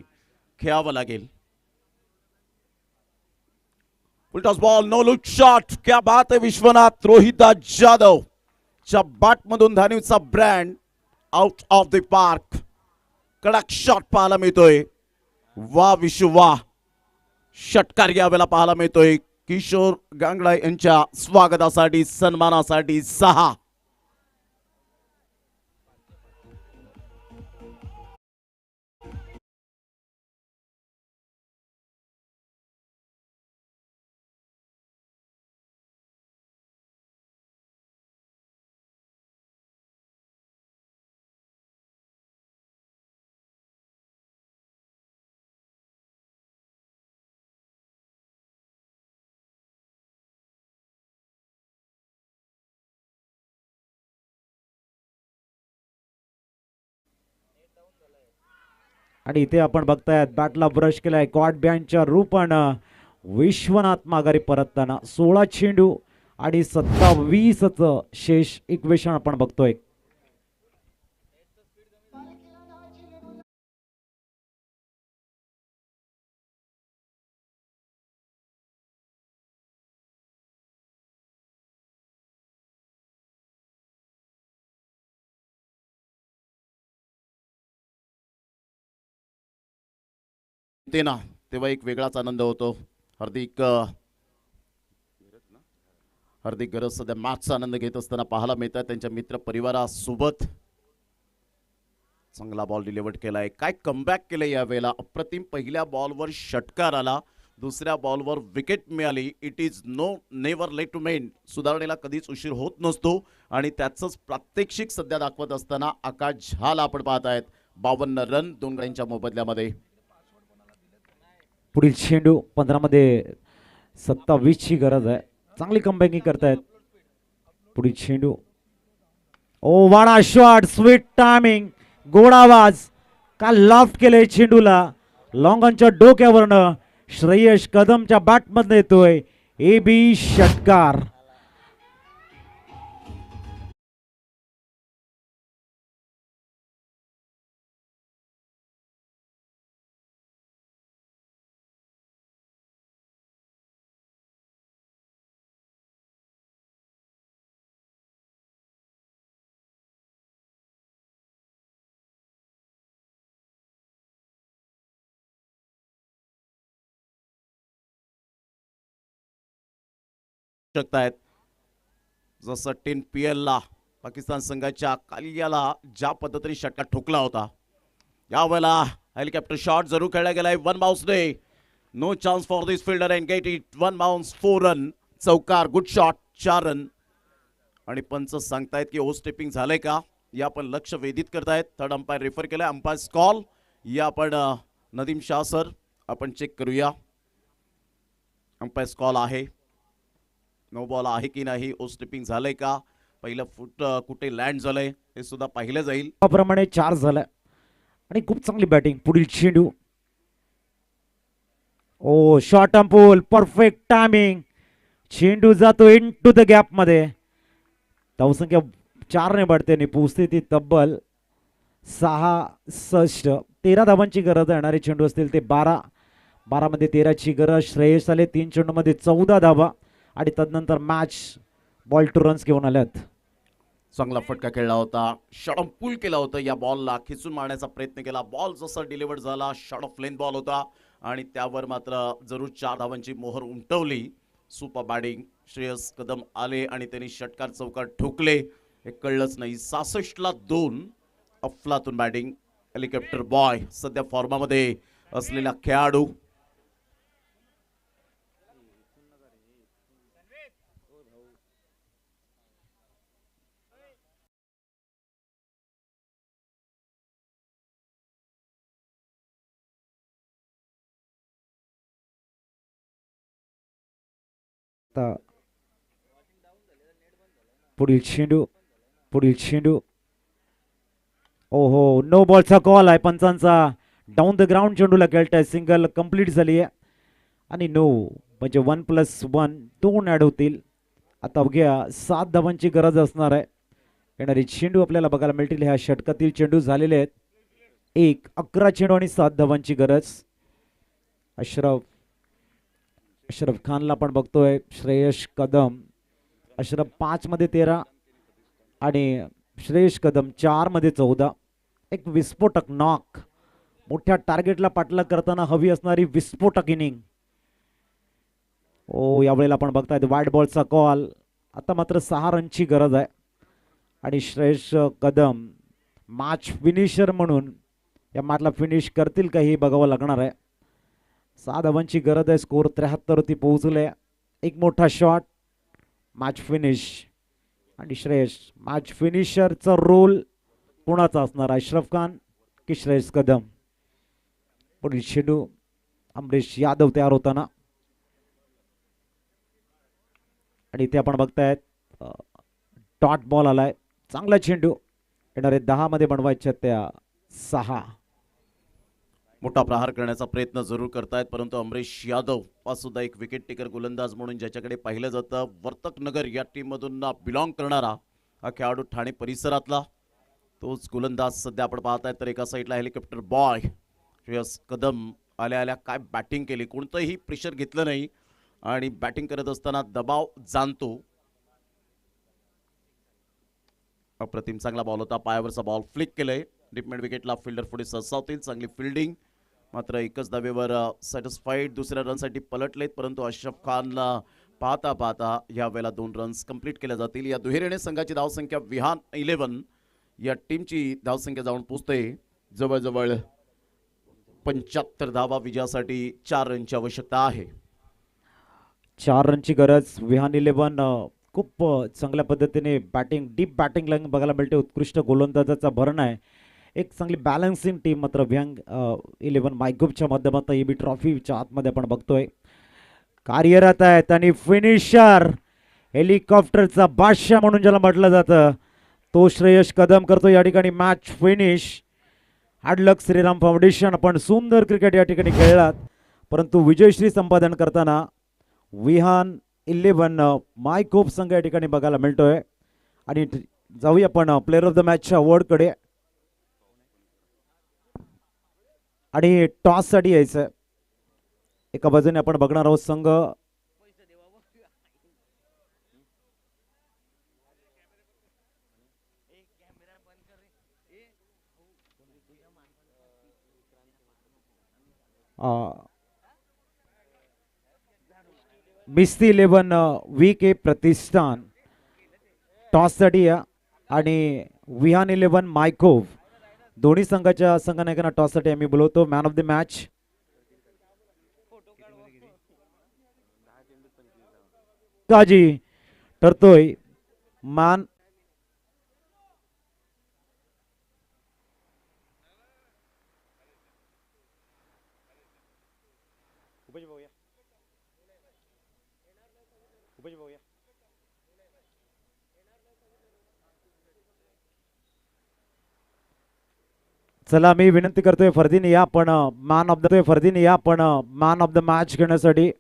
खेळावं लागेल. Full toss ball, no look shot. क्या बात है विश्वनाथ. रोहिदास जाधव च्या बॅटमधून धानीवचा brand out of the park. कडक शॉट पाहायला मिळतोय. वा विशू वा. षटकार यावेळेला पाहायला मिळतोय. किशोर गांगडा यांच्या स्वागतासाठी सन्मानासाठी 6. आणि इथे आपण बघतायत बॅटला ब्रश केलाय गॉड बँडच्या रूपानं. विश्वनाथ माघारी परतताना 16 चेंडू आणि 27चं शेष इक्वेशन आपण बघतोय. जिंकते ना तेव्हा एक वेगळाच आनंद होतो. हार्दिक गरज सध्या मॅचचा आनंद घेत असताना पाहायला मिळतात त्यांच्या मित्र परिवारासोबत. चांगला बॉल डिलिव्हर्ड केलाय. काय कमबॅक केलं यावेळेला. अप्रतिम. पहिल्या बॉलवर षटकार आला, दुसऱ्या बॉलवर विकेट मिळाली. It is never late to mend. सुधारणेला कधीच उशीर होत नसतो आणि त्याचंच प्रात्यक्षिक सध्या दाखवत असताना आकाश झाला आपण पाहत आहेत. 52 रन 2 गड्यांच्या मोबदल्यामध्ये. पुढील चेंडू 15 मध्ये 27 ची गरज आहे. चांगली कमबॅकिंग करतायत. पुढील चेंडू. ओ वाडा शॉट. Sweet timing. गोड आवाज. का लॉफ्ट केलंय चेंडूला. लॉंगॉनच्या डोक्यावरनं श्रेयस कदमच्या बॅटमधनं येतोय ए बी षटकार. शकतायत जसं 10 PL ला पाकिस्तान संघाच्या कालियाला ज्या पद्धतीने षटकार ठोकला होता, यावेळेला हेलिकॉप्टर शॉट जरूर खेळला गेलाय. 1 बाउन्स डे. No chance for this fielder and get it. 1 bounce 4 run. चौकार. Good shot. 4 रन. आणि पंच सांगतायत की ओ स्टेपिंग झालंय का या आपण लक्ष वेधित करतायत. थर्ड अंपायर रेफर केलाय. अंपायर कॉल या आपण नदीम शाह सर आपण चेक करूया. अंपायर कॉल आहे. नो बॉल आहे की नाही, ओ स्टेपिंग झालंय का, पहिलं फुट कुठे लँड झालंय हे सुद्धा पाहिलं जाईल. त्याप्रमाणे 4 झालाय आणि खूप चांगली बॅटिंग. पुढील चेंडू. ओ शॉर्ट अंपूल. Perfect timing. चेंडू जातो इन टू द गॅप मध्ये. धावसंख्या 4 ने बढते आणि पोहोचते ती तब्बल 66. 13 धावांची गरज येणारे चेंडू असतील ते 12 मध्ये 13 ची गरज. श्रेयस आले 3 चेंडू मध्ये 14 धावा आणि तदनंतर मॅच बॉल टू रन्स घेऊन आल्यात. चांगला फटका खेळला होता. शॉट ऑफ पुल केला होता. या बॉलला खिचून मारण्याचा प्रयत्न केला. बॉल जसा डिलिव्हर्ड झाला शॉट ऑफ लेन बॉल होता आणि त्यावर मात्र जरूर 4 धावांची मोहर उमटवली. Super batting. श्रेयस कदम आले आणि त्यांनी षटकार चौकार ठोकले हे कळलंच नाही. 66 ला 2. अफलातून बॅटिंग. हेलिकॉप्टर बॉय सध्या फॉर्मामध्ये असलेला खेळाडू. पुढील चेंडू. ओहो नो बॉलचा कॉल आहे पंचांचा. डाऊन द ग्राउंड चेंडूला खेळताय. सिंगल कंप्लीट झाली आहे आणि नो म्हणजे 1+1 2 ऍड होतील. आता अवघ्या 7 धावांची गरज असणार आहे. येणारे चेंडू आपल्याला बघायला मिळतील. ह्या षटकातील चेंडू झालेले आहेत. 11 चेंडू आणि 7 धावांची गरज. अशरफ खानला पण बघतोय. श्रेयस कदम. अशरफ 5 मध्ये 13 आणि श्रेयस कदम 4 मध्ये 14. एक विस्फोटक नॉक. मोठ्या टार्गेटला पाठलाग करताना हवी असणारी विस्फोटक इनिंग. ओ यावेळेला आपण बघतायत वाईड बॉलचा कॉल. आता मात्र 6 रनची गरज आहे आणि श्रेयस कदम मॅच फिनिशर म्हणून या मॅचला फिनिश करतील का हे बघावं लागणार आहे. 6 धावांची गरज आहे. स्कोर 73 वरती पोहोचले. एक मोठा शॉट. मॅच फिनिश आणि श्रेयस मॅच फिनिशरचा रोल कोणाचा असणार. अशरफ खान की श्रेयस कदम. पुढील चेंडू. अमरीश यादव तयार होताना आणि ते आपण बघतायत डॉट बॉल आलाय. चांगला चेंडू. येणारे 10 मध्ये बनवायचे त्या 6. मोठा प्रहार करण्याचा प्रयत्न जरूर करतायत परंतु अमरीश यादव हा सुद्धा एक विकेट टेकर गोलंदाज म्हणून ज्याच्याकडे पाहिलं जातं. वर्तक नगर या टीम मधून बिलॉंग करणारा हा खेळाडू ठाणे परिसरातला तोच गोलंदाज सध्या आपण पाहतायत. तर एका साईडला हेलिकॉप्टर बॉय श्रेयस कदम आल्या काय बॅटिंग केली. कोणतंही प्रेशर घेतलं नाही आणि बॅटिंग करत असताना दबाव जाणतो. अप्रतिम चांगला बॉल होता. पायावरचा बॉल फ्लिक केलंय. डीप मिड विकेटला फिल्डर पुढे सरसावतील. चांगली फिल्डिंग मात्र एकच धावेवर सॅटिस्फाईड दुसऱ्या रनसाठी पलटलेत, परंतु अशरफ खानला पाहता पाहता या वेळेला 2 रन्स कंप्लीट केल्या जातील. या दुहेरीने संघाची धावसंख्या विहान 11 या टीमची धावसंख्या जाऊन पोचते जवळजवळ 75 धावा. विजयासाठी 4 रनची आवश्यकता आहे. 4 रनची गरज. विहान 11 खूप चांगल्या पद्धतीने बॅटिंग, डीप बॅटिंग लाईन बघायला मिळते. उत्कृष्ट गोलंदाजाचा भरण आहे. एक चांगली बॅलन्सिंग टीम मात्र विहान 11 मायग्रुपच्या माध्यमातून EB ट्रॉफीच्या आतमध्ये आपण बघतोय कार्यरत आहेत. आणि फिनिशर, हेलिकॉप्टरचा बादशाह म्हणून ज्याला म्हटलं जातं, तो श्रेयश कदम करतो या ठिकाणी मॅच फिनिश. हार्डलक श्रीराम फाउंडेशन, आपण सुंदर क्रिकेट या ठिकाणी खेळलात, परंतु विजयश्री संपादन करताना विहान 11 मायकोप संघ या ठिकाणी बघायला मिळतोय. आणि जाऊया आपण प्लेअर ऑफ द मॅचच्या अवॉर्डकडे. आणि टॉससाठी यायचं. एका बाजूने आपण बघणार आहोत संघ मिस्ती 11 VK प्रतिष्ठान टॉससाठी या. आणि विहान 11 मायकोव दोन्ही संघाच्या संघनायकांना टॉससाठी आम्ही बोलवतो. Man of the match Kazi ठरतोय. मॅन चला मी विनंती करतोय फर्दीन या आपण मॅन ऑफ द मॅच घेण्यासाठी.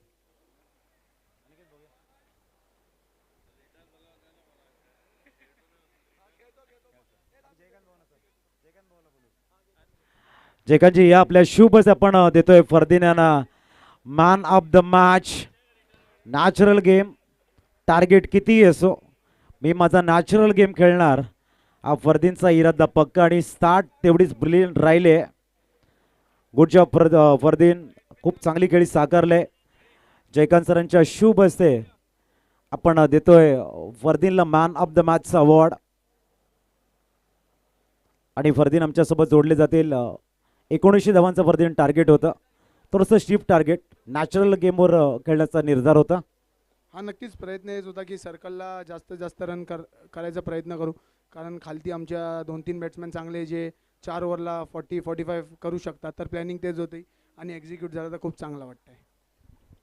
जयकांतजी या आपल्या शुभच आपण देतोय फर्दीन यांना man of the match. Natural game, target कितीही असो, मी माझा नॅचरल गेम खेळणार हा फर्दीनचा इरादा पक्का. आणि स्टार्ट तेवढीच ब्रिलियंट राहिले. गुड जॉब फर्दीन, खूप चांगली खेळी साकारले. जयकांत सरांच्या शुभ असते आपण देतोय फर्दीनला मॅन ऑफ द मॅचचा अवॉर्ड. आणि फर्दीन आमच्यासोबत जोडले जातील. 1900 धावांचं फर्दीन टार्गेट होतं, थोडंसं शिफ्ट टार्गेट, नॅचरल गेमवर खेळण्याचा निर्धार होता. हा नक्कीच प्रयत्न हेच होता की सर्कलला जास्तीत जास्त रन करायचा प्रयत्न करू, कारण खालती आमच्या 2-3 बॅट्समॅन चांगले जे 4 ओव्हरला 40-45 करू शकतात. तर प्लॅनिंग तेच होती आणि एक्झिक्यूट झालं तर खूप चांगलं वाटतंय.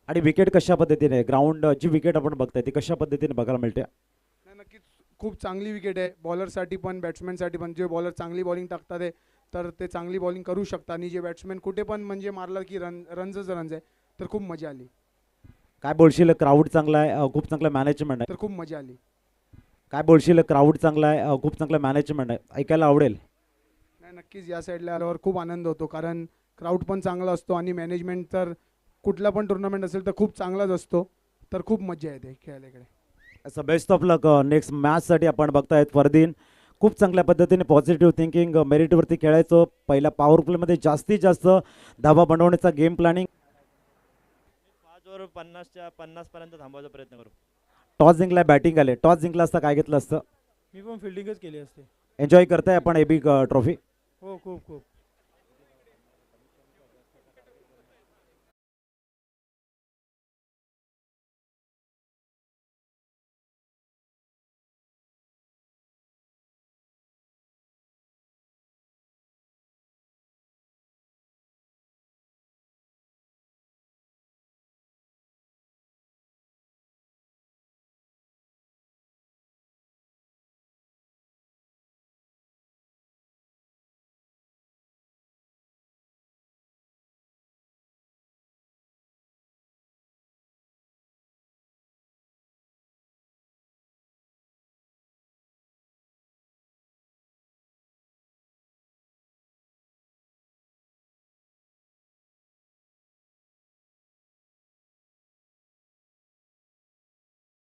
आणि विकेट कशा पद्धतीने, ग्राउंड जी विकेट आपण बघताय ती कशा पद्धतीने बघायला मिळते? नाही, नक्कीच खूप चांगली विकेट आहे बॉलरसाठी पण बॅट्समॅनसाठी पण. जे बॉलर चांगली बॉलिंग टाकतात आहे तर ते चांगली बॉलिंग करू शकतात, आणि जे बॅट्समॅन कुठे पण म्हणजे मारला की रन्स आहे, तर खूप मजा आली. काय बोलशील, क्राऊड चांगला आहे, खूप चांगला मॅनेजमेंट आहे. तर खूप मजा आली. काय बोलशील, क्राऊड चांगला आहे, खूप चांगला मॅनेजमेंट आहे, ऐकायला आवडेल. नाही, नक्कीच या साईडला आल्यावर खूप आनंद होतो, कारण क्राऊड पण चांगला असतो आणि मॅनेजमेंट तर कुठला पण टुर्नामेंट असेल तर खूप चांगलाच असतो. तर खूप मजा येते खेळायला इकडे. असं बेस्ट ऑफ लक नेक्स्ट मॅचसाठी. आपण बघतायत फर्दीन खूप चांगल्या पद्धतीने पॉझिटिव्ह थिंकिंग, मेरिटवरती खेळायचं, पहिला पॉवर प्लेमध्ये जास्तीत जास्त धावा बनवण्याचा गेम प्लॅनिंग. 5 ओव्हर 50 पर्यंत थांबवायचा प्रयत्न करू. टॉस जिंकला, बॅटिंग आले, टॉस जिंकला असता काय घेतलं असतं? मी पण फिल्डिंगच केली असते. एन्जॉय करताय आपण EB ट्रॉफी? हो, खूप खूप.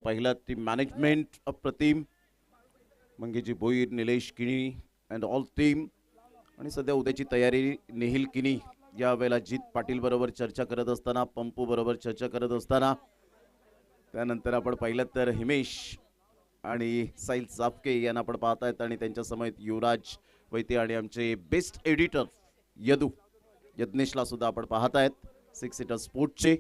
पहिला टीम मॅनेजमेंट अप्रतिम, मंगेजी भोईर, निलेश किणी अँड ऑल टीम. आणि सध्या उद्याची तयारी नेहिल किनी यावेळेला जित पाटील बरोबर चर्चा करत असताना, पंपू बरोबर चर्चा करत असताना, त्यानंतर आपण पाहिलं तर हिमेश आणि साहिल चापके यांना आपण पाहतायत आणि त्यांच्या समेत युवराज वैते आणि आमचे बेस्ट एडिटर यज्ञेशला सुद्धा आपण पाहतायत 6 सीटर स्पोर्टचे.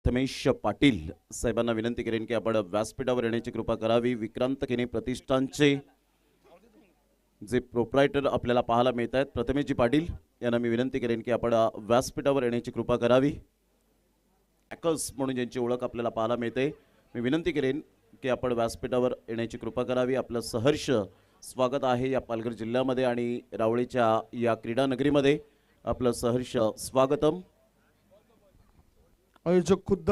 रमेश पाटील साहेबांना विनंती करेन की आपण व्यासपीठावर येण्याची कृपा करावी. विक्रांत केने प्रतिष्ठानचे जे प्रोप्रायटर आपल्याला पाहायला मिळत आहेत, प्रथमेशजी पाटील यांना मी विनंती करेन की आपण व्यासपीठावर येण्याची कृपा करावी. हॅकर्स म्हणून ज्यांची ओळख आपल्याला पाहायला मिळते, मी विनंती करेन की आपण व्यासपीठावर येण्याची कृपा करावी. आपलं सहर्ष स्वागत आहे या पालघर जिल्ह्यामध्ये आणि रावळीच्या या क्रीडा नगरीमध्ये. आपलं सहर्ष स्वागतम. आयोजक खुद्द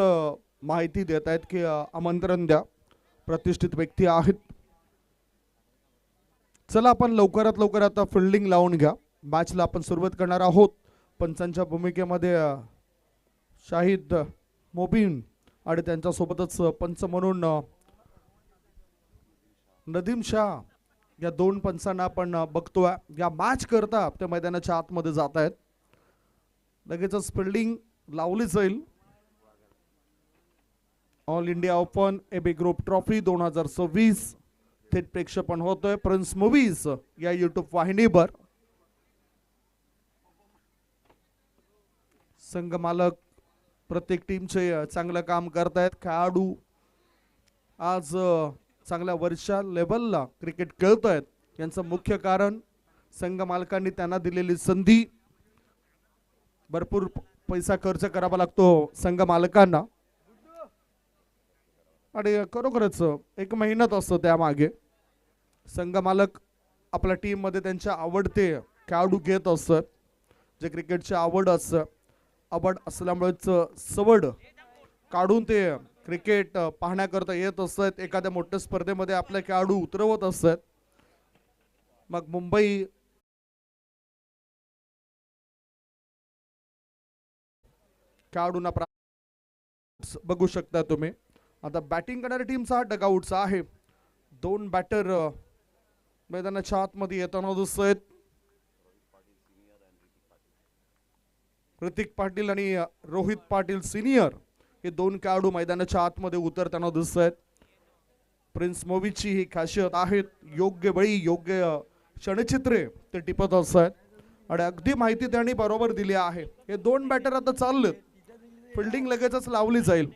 माहिती देत आहेत की आमंत्रण द्या, प्रतिष्ठित व्यक्ती आहेत. चला आपण लवकरात लवकर आता फिल्डिंग लावून घ्या. मॅचला आपण सुरुवात करणार आहोत. पंचांच्या भूमिकेमध्ये शाहिद मोबीन आणि त्यांच्यासोबतच पंच म्हणून नदीम शाह या दोन पंचांना आपण बघतोय. या मॅच करता ते मैदानाच्या आतमध्ये जात आहेत. लगेचच फिल्डिंग लावली जाईल. All India open AB group trophy 2026 थेट प्रेक्षेपण होतोय प्रिन्स मूवीज या युट्यूब वाहिनीवर. संघ मालक प्रत्येक टीमचे चांगलं काम करतायत. खेळाडू आज चांगल्या वरच्या लेवलला क्रिकेट खेळतायत. यांचं मुख्य कारण संघ मालकांनी त्यांना दिलेली संधी. भरपूर पैसा खर्च करावा लागतो संघ मालकांना आणि खरोखरच एक मेहनत असतो त्यामागे. संघ मालक आपल्या टीम मध्ये त्यांच्या आवडते खेळाडू घेत असतात. जे क्रिकेटची आवड असल्यामुळेच सवड काढून ते क्रिकेट पाहण्याकरता येत असतात. एखाद्या मोठ्या स्पर्धेमध्ये आपले खेळाडू उतरवत असतात. मग मुंबई खेळाडूंना बघू शकता तुम्ही. आता बॅटिंग करणाऱ्या टीमचा हा डगआउटचा आहे. दोन बॅटर मैदानाच्या आतमध्ये येताना दिसत आहेत. ऋतिक पाटील आणि रोहित पाटील सिनियर हे दोन खेळाडू मैदानाच्या आतमध्ये उतरताना दिसत आहेत. प्रिन्स मूवीची ही खासियत आहे, योग्य वेळी योग्य क्षणचित्रे ते टिपत असतात आणि अगदी माहिती त्यांनी बरोबर दिली आहे. हे दोन बॅटर आता चाललेत, फिल्डिंग लगेचच लावली जाईल.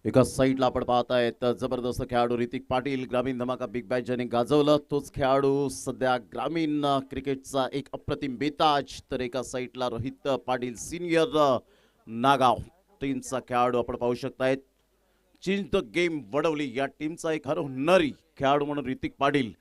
एका साईडला आपण पाहतायत जबरदस्त खेळाडू ऋतिक पाटील, ग्रामीण धमाका बिग बॅच ज्याने गाजवलं तोच खेळाडू सध्या ग्रामीण क्रिकेटचा एक अप्रतिम बेताज. तर एका साईडला रोहित पाटील सिनियर नागाव टीमचा खेळाडू आपण पाहू शकतायत. चेंज द गेम वडवली या टीमचा एक हरहुन्नरी खेळाडू म्हणून ऋतिक पाटील